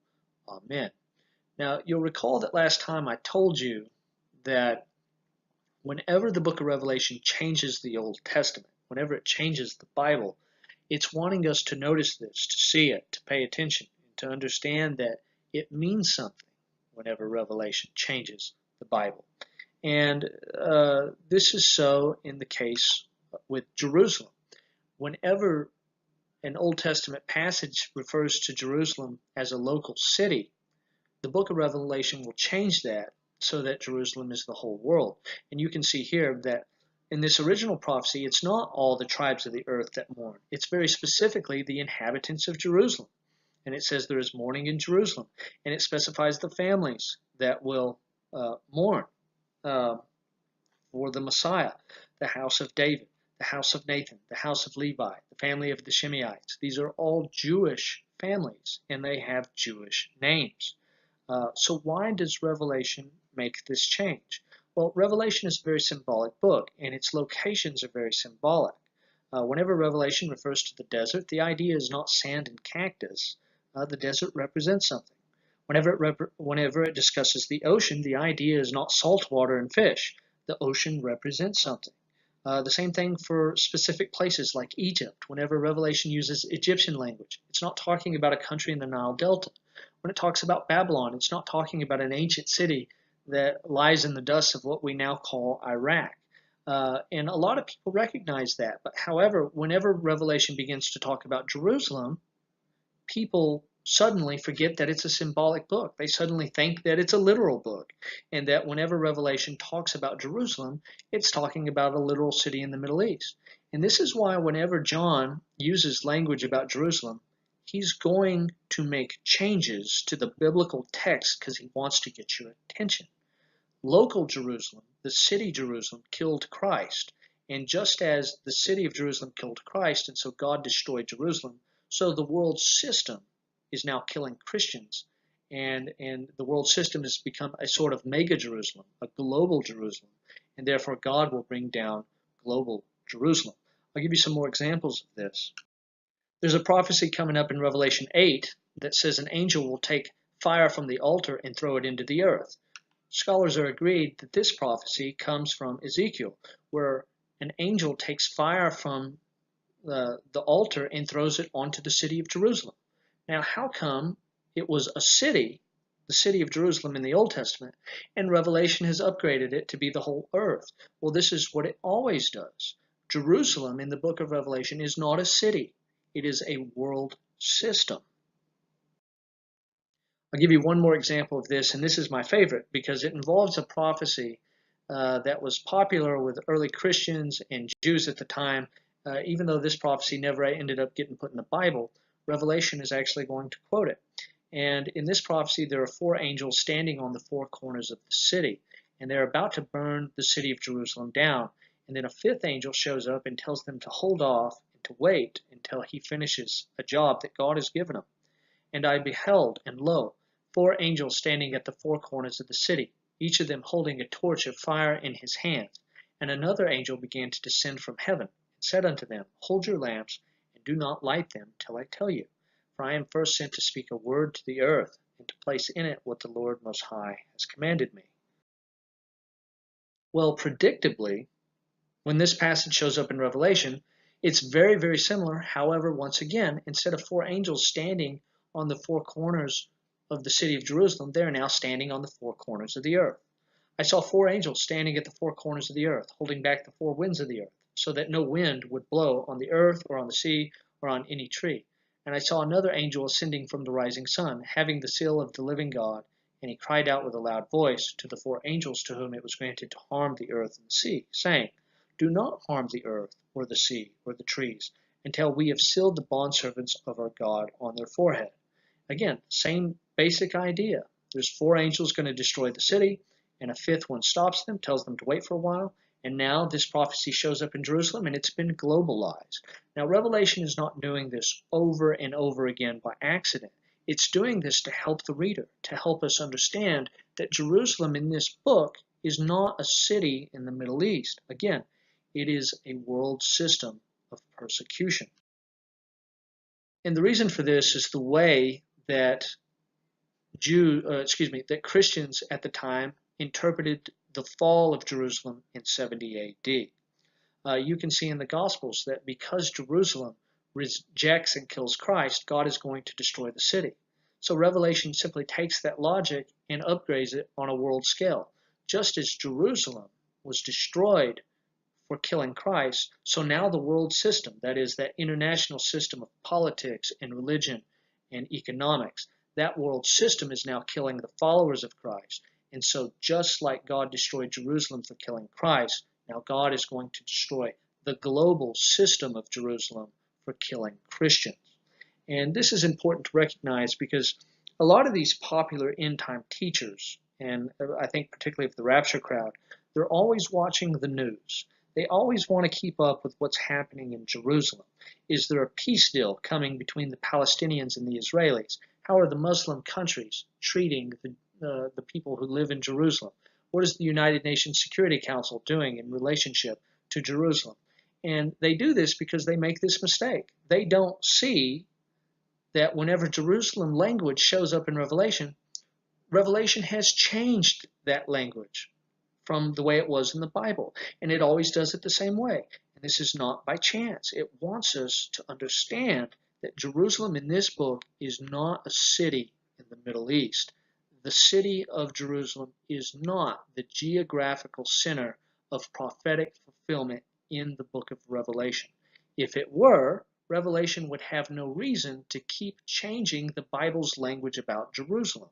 Amen. Now, you'll recall that last time I told you that whenever the book of Revelation changes the Old Testament, whenever it changes the Bible, it's wanting us to notice this, to see it, to pay attention, and to understand that it means something whenever Revelation changes the Bible. And this is so in the case with Jerusalem. Whenever an Old Testament passage refers to Jerusalem as a local city, the book of Revelation will change that so that Jerusalem is the whole world. And you can see here that in this original prophecy, it's not all the tribes of the earth that mourn. It's very specifically the inhabitants of Jerusalem. And it says there is mourning in Jerusalem. And it specifies the families that will mourn for the Messiah, the house of David, the house of Nathan, the house of Levi, the family of the Shimeites. These are all Jewish families, and they have Jewish names. So why does Revelation make this change? Well, Revelation is a very symbolic book, and its locations are very symbolic. Whenever Revelation refers to the desert, the idea is not sand and cactus. The desert represents something. Whenever it discusses the ocean, the idea is not salt water and fish. The ocean represents something. The same thing for specific places like Egypt. Whenever Revelation uses Egyptian language, it's not talking about a country in the Nile Delta. When it talks about Babylon, it's not talking about an ancient city that lies in the dust of what we now call Iraq. And a lot of people recognize that. But however, whenever Revelation begins to talk about Jerusalem, people suddenly forget that it's a symbolic book. They suddenly think that it's a literal book, and that whenever Revelation talks about Jerusalem, it's talking about a literal city in the Middle East. And this is why whenever John uses language about Jerusalem, he's going to make changes to the biblical text because he wants to get your attention. Local Jerusalem, the city Jerusalem, killed Christ. And just as the city of Jerusalem killed Christ, and so God destroyed Jerusalem, so the world system is now killing Christians. And the world system has become a sort of mega Jerusalem, a global Jerusalem. And therefore God will bring down global Jerusalem. I'll give you some more examples of this. There's a prophecy coming up in Revelation 8 that says an angel will take fire from the altar and throw it into the earth. Scholars are agreed that this prophecy comes from Ezekiel, where an angel takes fire from the altar and throws it onto the city of Jerusalem. Now, how come it was a city, the city of Jerusalem in the Old Testament, and Revelation has upgraded it to be the whole earth? Well, this is what it always does. Jerusalem in the book of Revelation is not a city. It is a world system. I'll give you one more example of this, and this is my favorite because it involves a prophecy that was popular with early Christians and Jews at the time. Even though this prophecy never ended up getting put in the Bible, Revelation is actually going to quote it. And in this prophecy, there are 4 angels standing on the 4 corners of the city, and they're about to burn the city of Jerusalem down. And then a 5th angel shows up and tells them to hold off and to wait until he finishes a job that God has given him. And I beheld, and lo, 4 angels standing at the 4 corners of the city, each of them holding a torch of fire in his hands. And another angel began to descend from heaven, and said unto them, Hold your lamps, and do not light them till I tell you. For I am first sent to speak a word to the earth, and to place in it what the Lord Most High has commanded me. Well, predictably, when this passage shows up in Revelation, it's very, very similar. However, once again, instead of 4 angels standing on the 4 corners of the city of Jerusalem, they're now standing on the 4 corners of the earth. I saw 4 angels standing at the 4 corners of the earth, holding back the 4 winds of the earth, so that no wind would blow on the earth or on the sea or on any tree. And I saw another angel ascending from the rising sun, having the seal of the living God, and he cried out with a loud voice to the 4 angels to whom it was granted to harm the earth and the sea, saying, Do not harm the earth or the sea or the trees, until we have sealed the bondservants of our God on their forehead. Again, same basic idea. There's 4 angels going to destroy the city, and a 5th one stops them, tells them to wait for a while, and now this prophecy shows up in Jerusalem, and it's been globalized. Now, Revelation is not doing this over and over again by accident. It's doing this to help the reader, to help us understand that Jerusalem in this book is not a city in the Middle East. Again, it is a world system of persecution. And the reason for this is the way that that Christians at the time interpreted the fall of Jerusalem in 70 AD. You can see in the Gospels that because Jerusalem rejects and kills Christ, God is going to destroy the city. So Revelation simply takes that logic and upgrades it on a world scale. Just as Jerusalem was destroyed for killing Christ, so now the world system, that is, that international system of politics and religion and economics, that world system is now killing the followers of Christ. And so just like God destroyed Jerusalem for killing Christ, now God is going to destroy the global system of Jerusalem for killing Christians. And this is important to recognize because a lot of these popular end-time teachers, and I think particularly of the rapture crowd, they're always watching the news. They always want to keep up with what's happening in Jerusalem. Is there a peace deal coming between the Palestinians and the Israelis? How are the Muslim countries treating the people who live in Jerusalem? What is the United Nations Security Council doing in relationship to Jerusalem? And they do this because they make this mistake. They don't see that whenever Jerusalem language shows up in Revelation, Revelation has changed that language from the way it was in the Bible. And it always does it the same way. And this is not by chance. It wants us to understand that Jerusalem in this book is not a city in the Middle East. The city of Jerusalem is not the geographical center of prophetic fulfillment in the book of Revelation. If it were, Revelation would have no reason to keep changing the Bible's language about Jerusalem.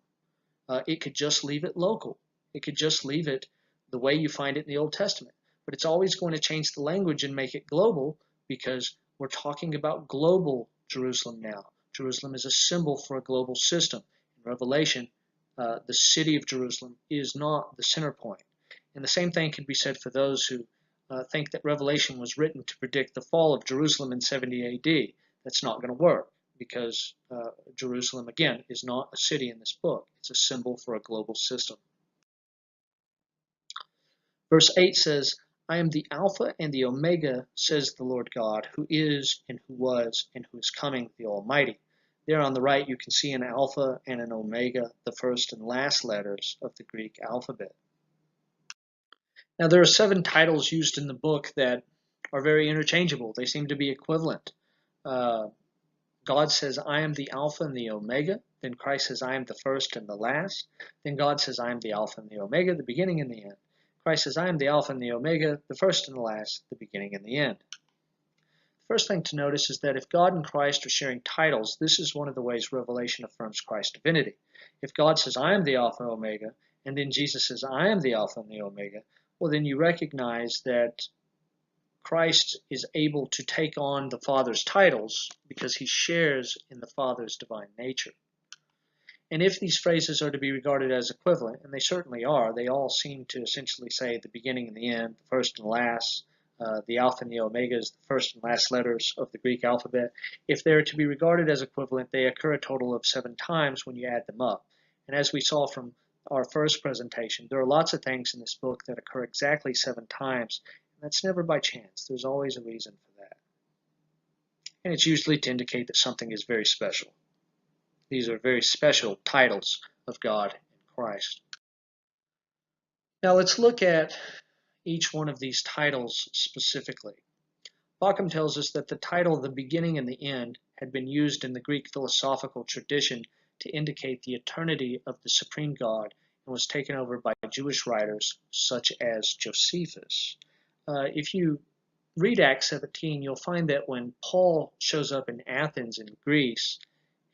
It could just leave it local. It could just leave it the way you find it in the Old Testament. But it's always going to change the language and make it global because we're talking about global Jerusalem now. Jerusalem is a symbol for a global system. In Revelation, the city of Jerusalem is not the center point. And the same thing can be said for those who think that Revelation was written to predict the fall of Jerusalem in 70 AD. That's not going to work because Jerusalem, again, is not a city in this book. It's a symbol for a global system. Verse 8 says, I am the Alpha and the Omega, says the Lord God, who is and who was and who is coming, the Almighty. There on the right you can see an Alpha and an Omega, the first and last letters of the Greek alphabet. Now there are 7 titles used in the book that are very interchangeable. They seem to be equivalent. God says, I am the Alpha and the Omega. Then Christ says, I am the first and the last. Then God says, I am the Alpha and the Omega, the beginning and the end. Christ says, I am the Alpha and the Omega, the first and the last, the beginning and the end. The first thing to notice is that if God and Christ are sharing titles, this is one of the ways Revelation affirms Christ's divinity. If God says, I am the Alpha and Omega, and then Jesus says, I am the Alpha and the Omega, well, then you recognize that Christ is able to take on the Father's titles because he shares in the Father's divine nature. And if these phrases are to be regarded as equivalent, and they certainly are, they all seem to essentially say the beginning and the end, the first and last, the Alpha and the Omega is the first and last letters of the Greek alphabet. If they're to be regarded as equivalent, they occur a total of 7 times when you add them up. And as we saw from our first presentation, there are lots of things in this book that occur exactly 7 times. That's never by chance. There's always a reason for that. And it's usually to indicate that something is very special. These are very special titles of God and Christ. Now let's look at each one of these titles specifically. Bauckham tells us that the title the beginning and the end had been used in the Greek philosophical tradition to indicate the eternity of the supreme God and was taken over by Jewish writers such as Josephus. If you read Acts 17, you'll find that when Paul shows up in Athens in Greece,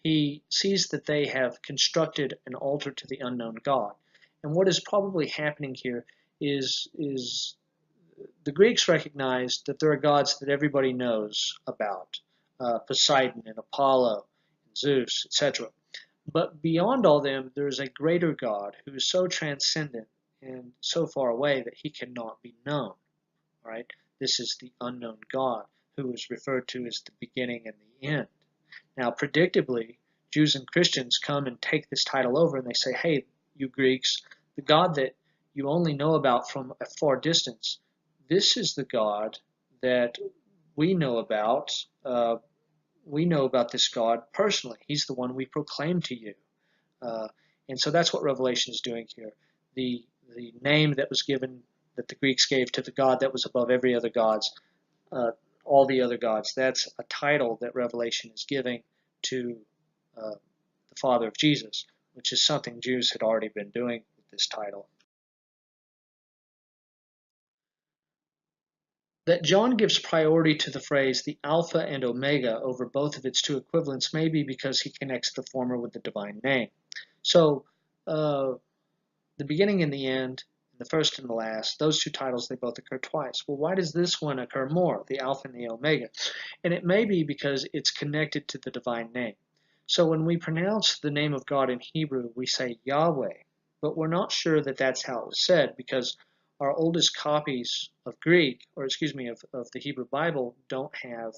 he sees that they have constructed an altar to the unknown God. And what is probably happening here is the Greeks recognized that there are gods that everybody knows about, Poseidon and Apollo, and Zeus, etc. But beyond all them, there is a greater God who is so transcendent and so far away that he cannot be known. Right? This is the unknown God, who is referred to as the beginning and the end. Now, predictably, Jews and Christians come and take this title over and they say, hey, you Greeks, the God that you only know about from a far distance, this is the God that we know about we know about this God personally. He's the one we proclaim to you. Uh, and so that's what Revelation is doing here. The name that was given, that the Greeks gave to the God that was above every other gods, uh, all the other gods, that's a title that Revelation is giving to the Father of Jesus, which is something Jews had already been doing with this title. That John gives priority to the phrase the Alpha and Omega over both of its two equivalents may be because he connects the former with the divine name. So, the beginning and the end, the first and the last, those two titles, they both occur twice. Well, why does this one occur more, the Alpha and the Omega? And it may be because it's connected to the divine name. So when we pronounce the name of God in Hebrew, we say Yahweh, but we're not sure that that's how it was said, because our oldest copies of Greek, or excuse me, of the Hebrew Bible don't have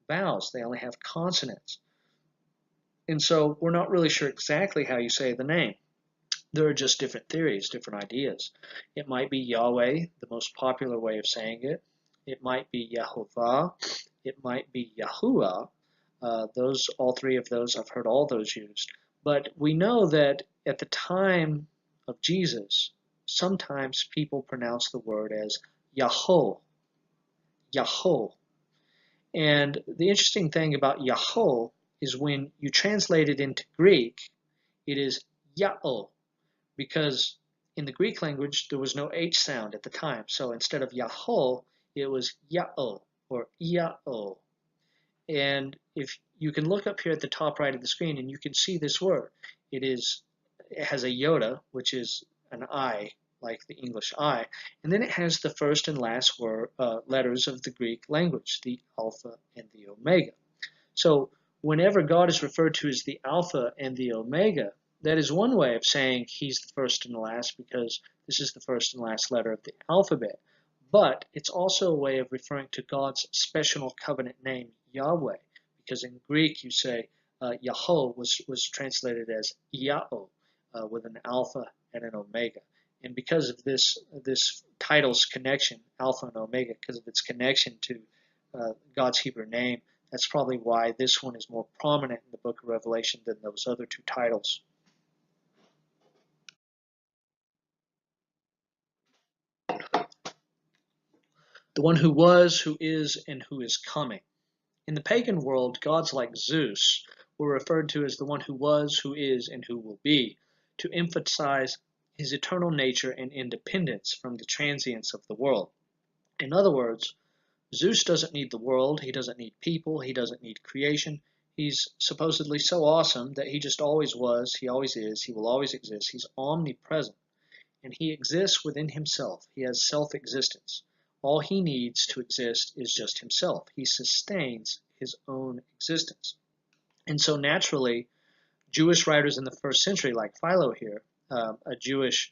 vowels. They only have consonants. And so we're not really sure exactly how you say the name. There are just different theories, different ideas. It might be Yahweh, the most popular way of saying it. It might be Yehovah. It might be Yahuwah. All three of those, I've heard all those used. But we know that at the time of Jesus, sometimes people pronounce the word as Yahoo, Yahoo. And the interesting thing about Yahoo is when you translate it into Greek, it is Yahoo, because in the Greek language there was no H sound at the time. So instead of Yahoo, it was Yao or Iao. And if you can look up here at the top right of the screen and you can see this word. It has a iota, which is an I, like the English I, and then it has the first and last letters of the Greek language, the Alpha and the Omega. So whenever God is referred to as the Alpha and the Omega, that is one way of saying he's the first and the last, because this is the first and last letter of the alphabet. But it's also a way of referring to God's special covenant name, Yahweh, because in Greek you say Yahweh was translated as Yao, with an alpha and an omega. And because of this title's connection, Alpha and Omega, because of its connection to God's Hebrew name, that's probably why this one is more prominent in the book of Revelation than those other two titles. The one who was, who is, and who is coming. In the pagan world, gods like Zeus were referred to as the one who was, who is, and who will be, to emphasize his eternal nature and independence from the transience of the world. In other words, Zeus doesn't need the world, he doesn't need people, he doesn't need creation. He's supposedly so awesome that he just always was, he always is, he will always exist. He's omnipresent, and he exists within himself. He has self-existence. All he needs to exist is just himself. He sustains his own existence. And so naturally, Jewish writers in the first century, like Philo here, a Jewish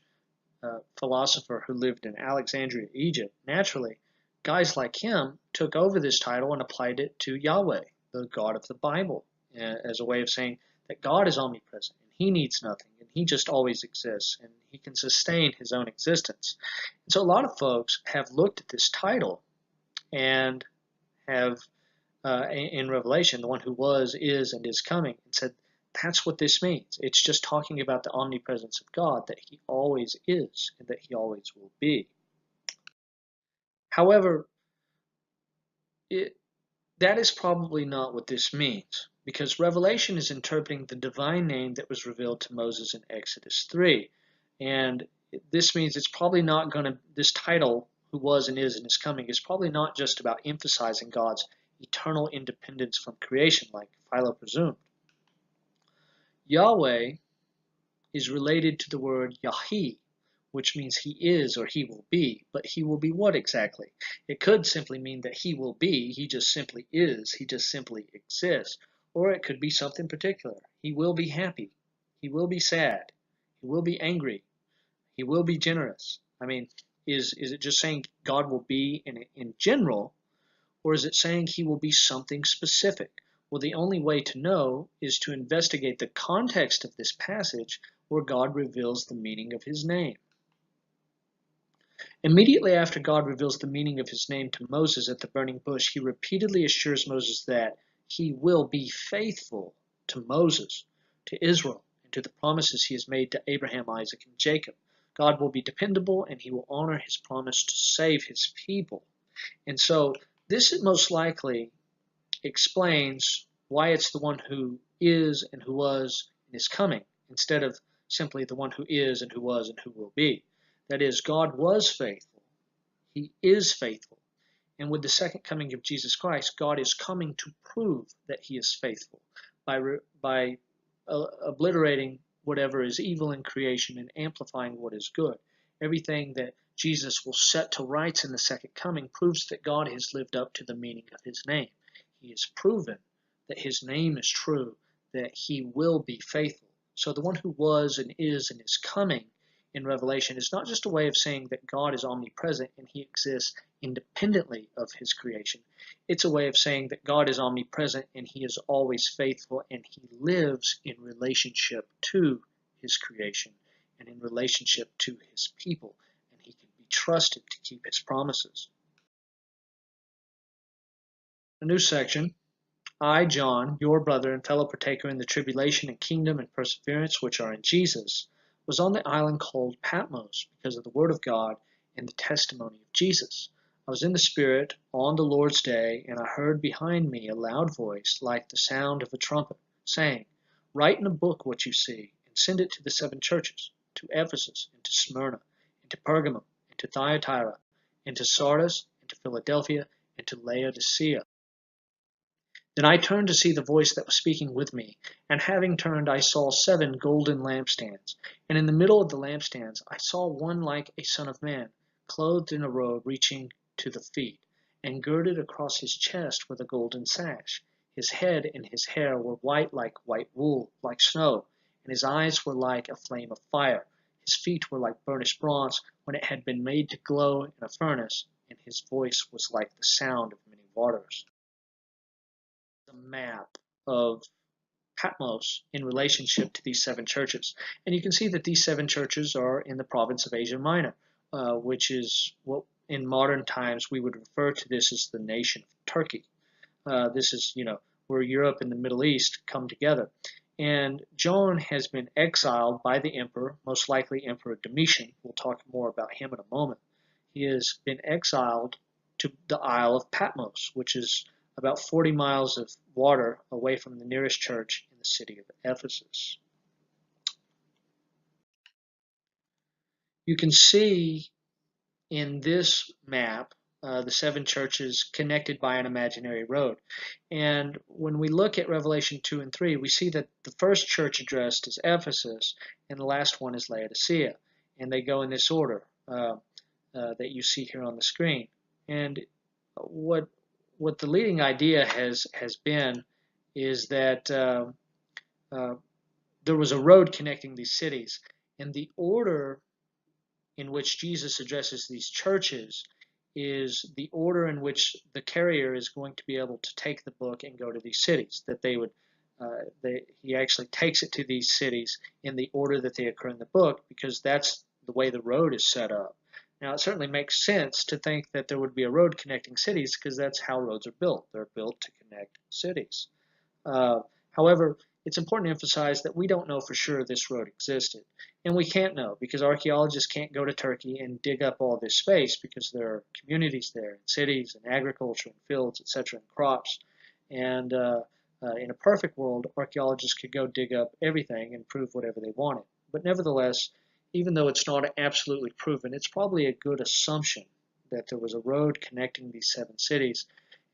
philosopher who lived in Alexandria, Egypt, naturally, guys like him took over this title and applied it to Yahweh, the God of the Bible, as a way of saying that God is omnipresent and he needs nothing and he just always exists and he can sustain his own existence. And so a lot of folks have looked at this title and have, in Revelation, the one who was, is, and is coming, and said, that's what this means. It's just talking about the omnipresence of God, that he always is and that he always will be. However, that is probably not what this means, because Revelation is interpreting the divine name that was revealed to Moses in Exodus 3. And this means it's probably not going to, this title, who was and is coming, is probably not just about emphasizing God's eternal independence from creation, like Philo presumed. Yahweh is related to the word Yahi, which means he is or he will be. But he will be what exactly? It could simply mean that he will be, he just simply is, he just simply exists. Or it could be something particular. He will be happy, he will be sad, he will be angry, he will be generous. I mean, is it just saying God will be in general, or is it saying he will be something specific? Well, the only way to know is to investigate the context of this passage where God reveals the meaning of his name. Immediately after God reveals the meaning of his name to Moses at the burning bush, he repeatedly assures Moses that he will be faithful to Moses, to Israel, and to the promises he has made to Abraham, Isaac, and Jacob. God will be dependable, and he will honor his promise to save his people. And so this most likely explains why it's the one who is and who was and is coming, instead of simply the one who is and who was and who will be. That is, God was faithful. He is faithful. And with the second coming of Jesus Christ, God is coming to prove that he is faithful by obliterating whatever is evil in creation and amplifying what is good. Everything that Jesus will set to rights in the second coming proves that God has lived up to the meaning of his name. He has proven that his name is true, that he will be faithful. So the one who was and is coming in Revelation is not just a way of saying that God is omnipresent and he exists independently of his creation. It's a way of saying that God is omnipresent and he is always faithful and he lives in relationship to his creation and in relationship to his people, and he can be trusted to keep his promises. A new section. I, John, your brother and fellow partaker in the tribulation and kingdom and perseverance which are in Jesus, was on the island called Patmos because of the word of God and the testimony of Jesus. I was in the Spirit on the Lord's day, and I heard behind me a loud voice like the sound of a trumpet, saying, Write in a book what you see, and send it to the seven churches, to Ephesus, and to Smyrna, and to Pergamum, and to Thyatira, and to Sardis, and to Philadelphia, and to Laodicea. Then I turned to see the voice that was speaking with me, and having turned I saw 7 golden lampstands, and in the middle of the lampstands I saw one like a son of man, clothed in a robe reaching to the feet, and girded across his chest with a golden sash. His head and his hair were white like white wool, like snow, and his eyes were like a flame of fire. His feet were like burnished bronze when it had been made to glow in a furnace, and his voice was like the sound of many waters. The map of Patmos in relationship to these 7 churches. And you can see that these 7 churches are in the province of Asia Minor, which is what in modern times we would refer to this as the nation of Turkey. This is, where Europe and the Middle East come together. And John has been exiled by the emperor, most likely Emperor Domitian. We'll talk more about him in a moment. He has been exiled to the Isle of Patmos, which is about 40 miles of water away from the nearest church in the city of Ephesus. You can see in this map the 7 churches connected by an imaginary road. And when we look at Revelation 2 and 3, we see that the first church addressed is Ephesus, and the last one is Laodicea. And they go in this order that you see here on the screen. And what the leading idea has been is that there was a road connecting these cities, and the order in which Jesus addresses these churches is the order in which the carrier is going to be able to take the book and go to these cities. That they would, he actually takes it to these cities in the order that they occur in the book, because that's the way the road is set up. Now, it certainly makes sense to think that there would be a road connecting cities, because that's how roads are built. They're built to connect cities. However, it's important to emphasize that we don't know for sure this road existed. And we can't know, because archaeologists can't go to Turkey and dig up all this space, because there are communities there, and cities, and agriculture, and fields, etc., and crops. And in a perfect world, archaeologists could go dig up everything and prove whatever they wanted. But nevertheless, even though it's not absolutely proven, it's probably a good assumption that there was a road connecting these 7 cities,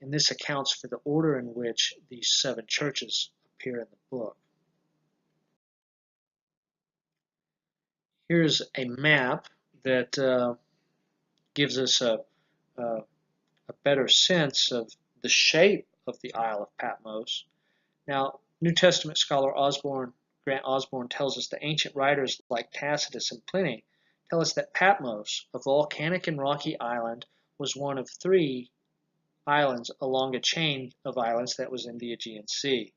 and this accounts for the order in which these 7 churches appear in the book. Here's a map that gives us a better sense of the shape of the Isle of Patmos. Now, New Testament scholar Grant Osborne tells us that ancient writers like Tacitus and Pliny tell us that Patmos, a volcanic and rocky island, was one of 3 islands along a chain of islands that was in the Aegean Sea.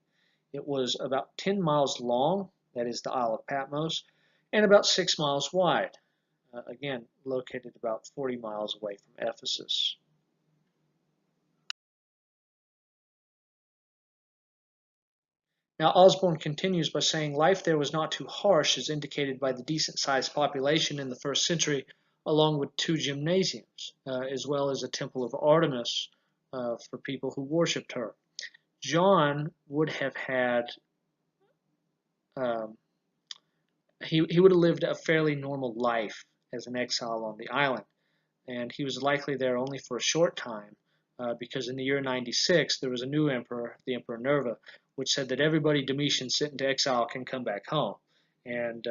It was about 10 miles long, that is the Isle of Patmos, and about 6 miles wide, again located about 40 miles away from Ephesus. Now, Osborne continues by saying life there was not too harsh, as indicated by the decent-sized population in the first century, along with 2 gymnasiums, as well as a temple of Artemis for people who worshipped her. John would have had, um, he would have lived a fairly normal life as an exile on the island, and he was likely there only for a short time, because in the year 96 there was a new emperor, the Emperor Nerva, which said that everybody Domitian sent into exile can come back home. And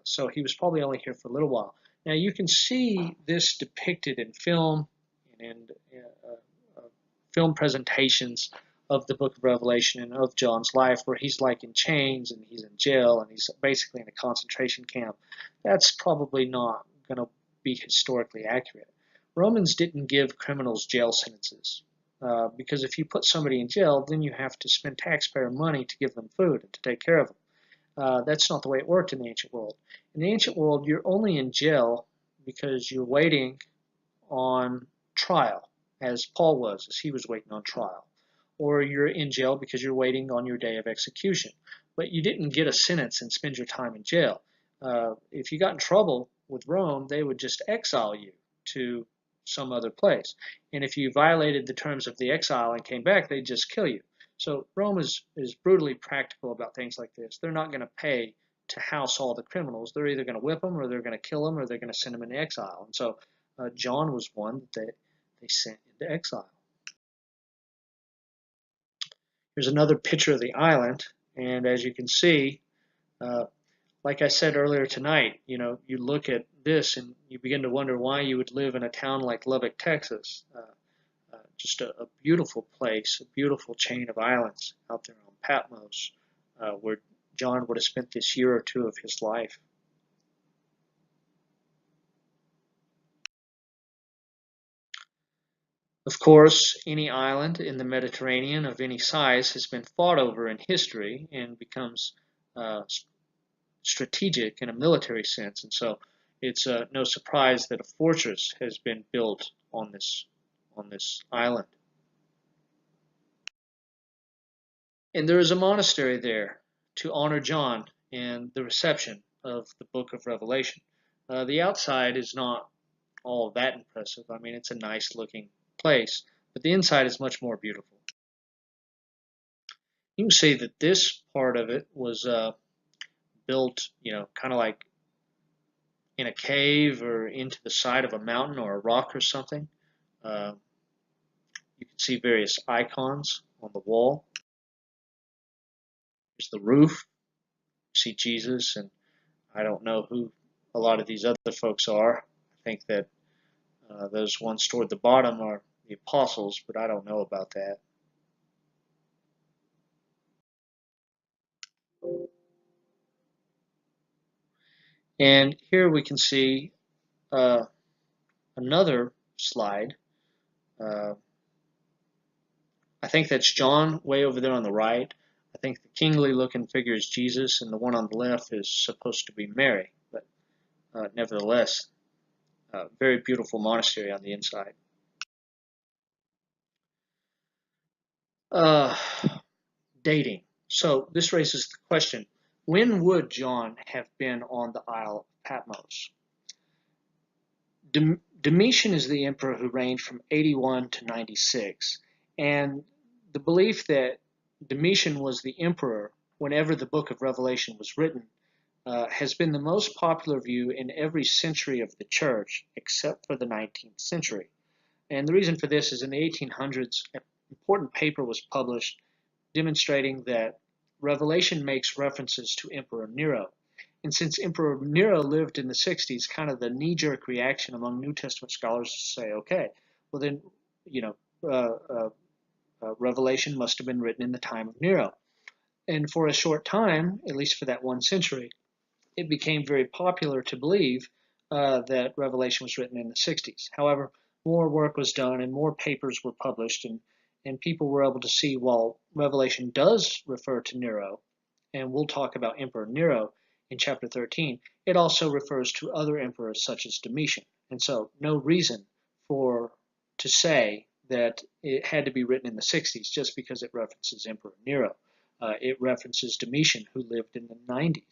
so he was probably only here for a little while. Now you can see this depicted in film and in film presentations of the book of Revelation and of John's life, where he's like in chains and he's in jail and he's basically in a concentration camp. That's probably not going to be historically accurate. Romans didn't give criminals jail sentences, because if you put somebody in jail, then you have to spend taxpayer money to give them food and to take care of them. That's not the way it worked in the ancient world. In the ancient world, you're only in jail because you're waiting on trial, as Paul was, as he was waiting on trial. Or you're in jail because you're waiting on your day of execution. But you didn't get a sentence and spend your time in jail. If you got in trouble with Rome, they would just exile you to some other place. And if you violated the terms of the exile and came back, they'd just kill you. So Rome is brutally practical about things like this. They're not going to pay to house all the criminals. They're either going to whip them, or they're going to kill them, or they're going to send them into exile. And so John was one that they sent into exile. Here's another picture of the island, and as you can see, like I said earlier tonight, you look at this and you begin to wonder why you would live in a town like Lubbock, Texas. Just a beautiful place, a beautiful chain of islands out there on Patmos, where John would have spent this year or two of his life. Of course, any island in the Mediterranean of any size has been fought over in history and becomes strategic in a military sense, and so it's no surprise that a fortress has been built on this island. And there is a monastery there to honor John and the reception of the book of Revelation. The outside is not all that impressive. I mean, it's a nice looking place, but the inside is much more beautiful. You can see that this part of it was built, kind of like in a cave or into the side of a mountain or a rock or something. You can see various icons on the wall. There's the roof. You see Jesus, and I don't know who a lot of these other folks are. I think that those ones toward the bottom are the apostles, but I don't know about that. And here we can see another slide. I think that's John way over there on the right. I think the kingly looking figure is Jesus, and the one on the left is supposed to be Mary. But nevertheless, very beautiful monastery on the inside. Dating. So this raises the question, when would John have been on the Isle of Patmos? Domitian is the emperor who reigned from 81 to 96, and the belief that Domitian was the emperor whenever the book of Revelation was written has been the most popular view in every century of the church except for the 19th century. And the reason for this is in the 1800s, an important paper was published demonstrating that Revelation makes references to Emperor Nero. And since Emperor Nero lived in the 60s, kind of the knee-jerk reaction among New Testament scholars is to say, okay, well then, Revelation must have been written in the time of Nero. And for a short time, at least for that one century, it became very popular to believe that Revelation was written in the 60s. However, more work was done and more papers were published, and people were able to see, while Revelation does refer to Nero, and we'll talk about Emperor Nero in chapter 13, it also refers to other emperors such as Domitian. And so no reason to say that it had to be written in the 60s just because it references Emperor Nero. It references Domitian, who lived in the 90s.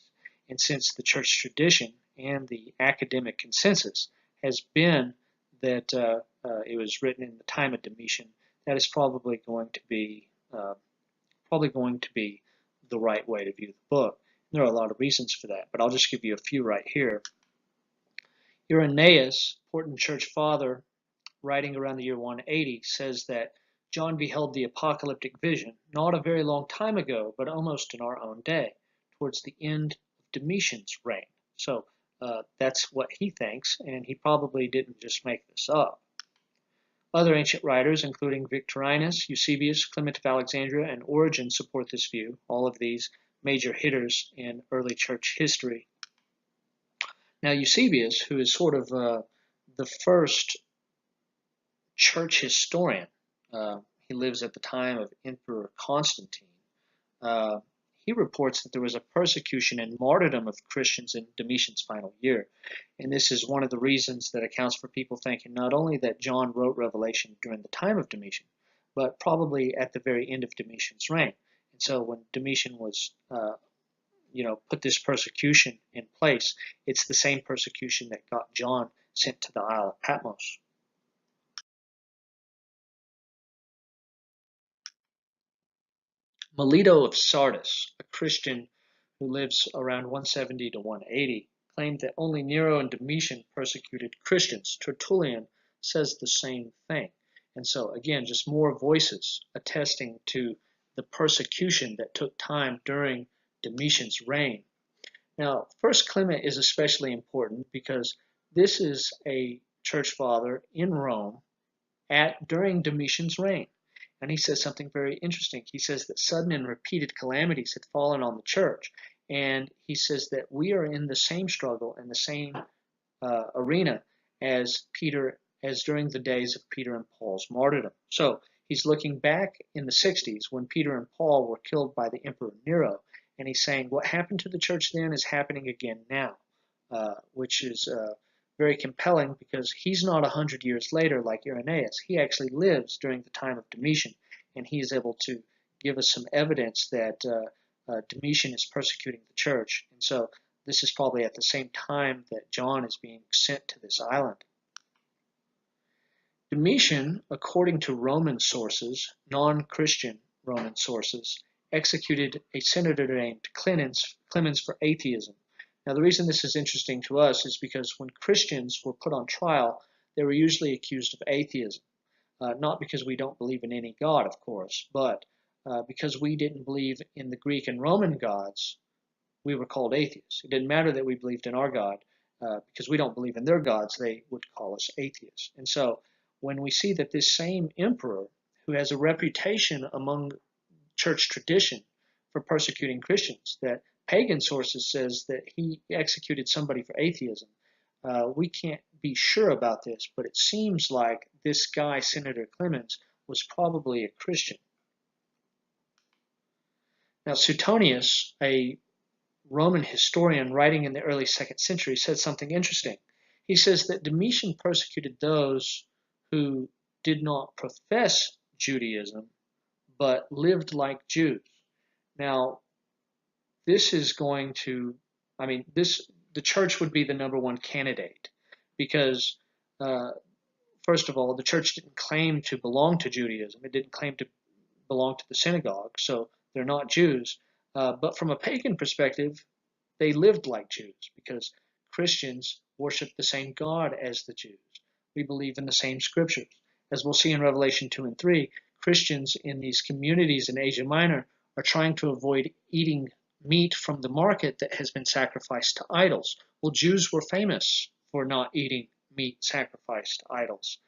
And since the church tradition and the academic consensus has been that it was written in the time of Domitian, that is probably going to be the right way to view the book. There are a lot of reasons for that, but I'll just give you a few right here. Irenaeus, important church father, writing around the year 180, says that John beheld the apocalyptic vision not a very long time ago, but almost in our own day, towards the end of Domitian's reign. So that's what he thinks, and he probably didn't just make this up. Other ancient writers, including Victorinus, Eusebius, Clement of Alexandria, and Origen, support this view, all of these major hitters in early church history. Now, Eusebius, who is sort of the first church historian, he lives at the time of Emperor Constantine, he reports that there was a persecution and martyrdom of Christians in Domitian's final year. And this is one of the reasons that accounts for people thinking not only that John wrote Revelation during the time of Domitian, but probably at the very end of Domitian's reign. And so when Domitian was, put this persecution in place, it's the same persecution that got John sent to the Isle of Patmos. Melito of Sardis, a Christian who lives around 170 to 180, claimed that only Nero and Domitian persecuted Christians. Tertullian says the same thing. And so, again, just more voices attesting to the persecution that took time during Domitian's reign. Now, First Clement is especially important because this is a church father in Rome during Domitian's reign. And he says something very interesting. He says that sudden and repeated calamities had fallen on the church. And he says that we are in the same struggle and the same arena as during the days of Peter and Paul's martyrdom. So he's looking back in the 60s when Peter and Paul were killed by the Emperor Nero. And he's saying what happened to the church then is happening again now, which is very compelling because he's not 100 years later like Irenaeus. He actually lives during the time of Domitian, and he is able to give us some evidence that Domitian is persecuting the church. And so this is probably at the same time that John is being sent to this island. Domitian, according to Roman sources, non-Christian Roman sources, executed a senator named Clemens for atheism. Now, the reason this is interesting to us is because when Christians were put on trial, they were usually accused of atheism. Not because we don't believe in any God, of course, but because we didn't believe in the Greek and Roman gods, we were called atheists. It didn't matter that we believed in our God, because we don't believe in their gods, they would call us atheists. And so when we see that this same emperor, who has a reputation among church tradition for persecuting Christians, that pagan sources says that he executed somebody for atheism. We can't be sure about this, but it seems like this guy, Senator Clemens, was probably a Christian. Now, Suetonius, a Roman historian writing in the early 2nd century, said something interesting. He says that Domitian persecuted those who did not profess Judaism, but lived like Jews. Now, this is going to, the church would be the number one candidate because, first of all, the church didn't claim to belong to Judaism. It didn't claim to belong to the synagogue, so they're not Jews. But from a pagan perspective, they lived like Jews because Christians worship the same God as the Jews. We believe in the same scriptures. As we'll see in Revelation 2 and 3, Christians in these communities in Asia Minor are trying to avoid eating meat from the market that has been sacrificed to idols. Well, Jews were famous for not eating meat sacrificed to idols.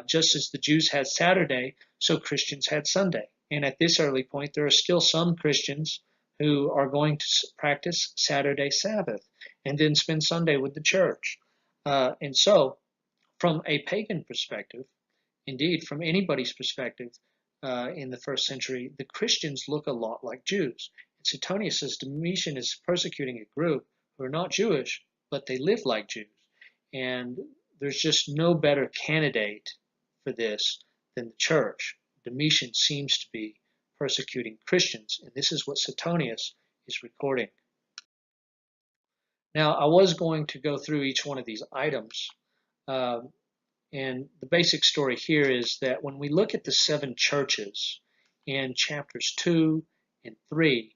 Just as the Jews had Saturday, so Christians had Sunday. And at this early point, there are still some Christians who are going to practice Saturday Sabbath and then spend Sunday with the church. And so, from a pagan perspective, indeed, from anybody's perspective in the 1st century, the Christians look a lot like Jews. Suetonius says Domitian is persecuting a group who are not Jewish, but they live like Jews. And there's just no better candidate for this than the church. Domitian seems to be persecuting Christians. And this is what Suetonius is recording. Now, I was going to go through each one of these items. And the basic story here is that when we look at the 7 churches in chapters 2 and 3,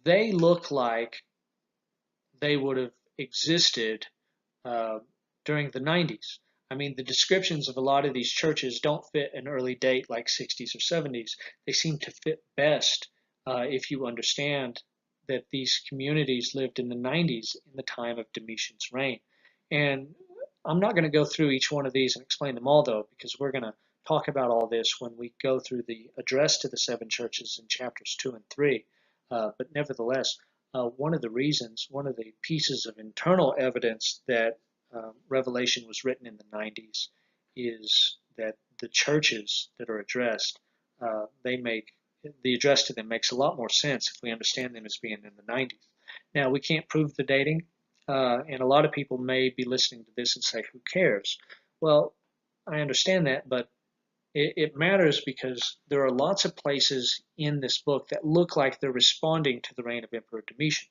they look like they would have existed during the 90s. I mean, the descriptions of a lot of these churches don't fit an early date like 60s or 70s. They seem to fit best if you understand that these communities lived in the 90s in the time of Domitian's reign. And I'm not going to go through each one of these and explain them all, though, because we're going to talk about all this when we go through the address to the 7 churches in chapters 2 and 3. But nevertheless, one of the pieces of internal evidence that Revelation was written in the 90s is that the churches that are addressed, the address to them makes a lot more sense if we understand them as being in the 90s. Now, we can't prove the dating, and a lot of people may be listening to this and say, who cares? Well, I understand that, but it matters because there are lots of places in this book that look like they're responding to the reign of Emperor Domitian,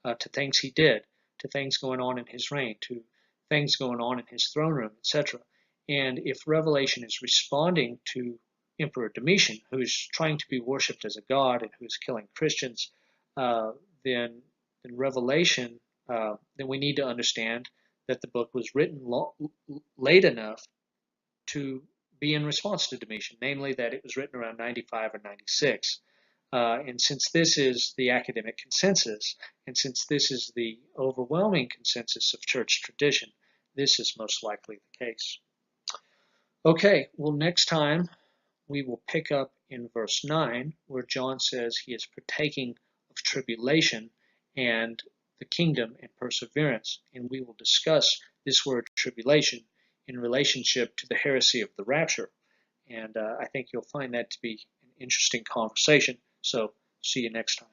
to things he did, to things going on in his reign, to things going on in his throne room, etc. And if Revelation is responding to Emperor Domitian, who is trying to be worshipped as a god and who is killing Christians, then Revelation, then we need to understand that the book was written late enough to be in response to Domitian, namely that it was written around 95 or 96. And since this is the academic consensus, and since this is the overwhelming consensus of church tradition, this is most likely the case. Okay, well, next time we will pick up in verse 9, where John says he is partaking of tribulation and the kingdom and perseverance, and we will discuss this word tribulation in relationship to the heresy of the rapture. And I think you'll find that to be an interesting conversation. So see you next time.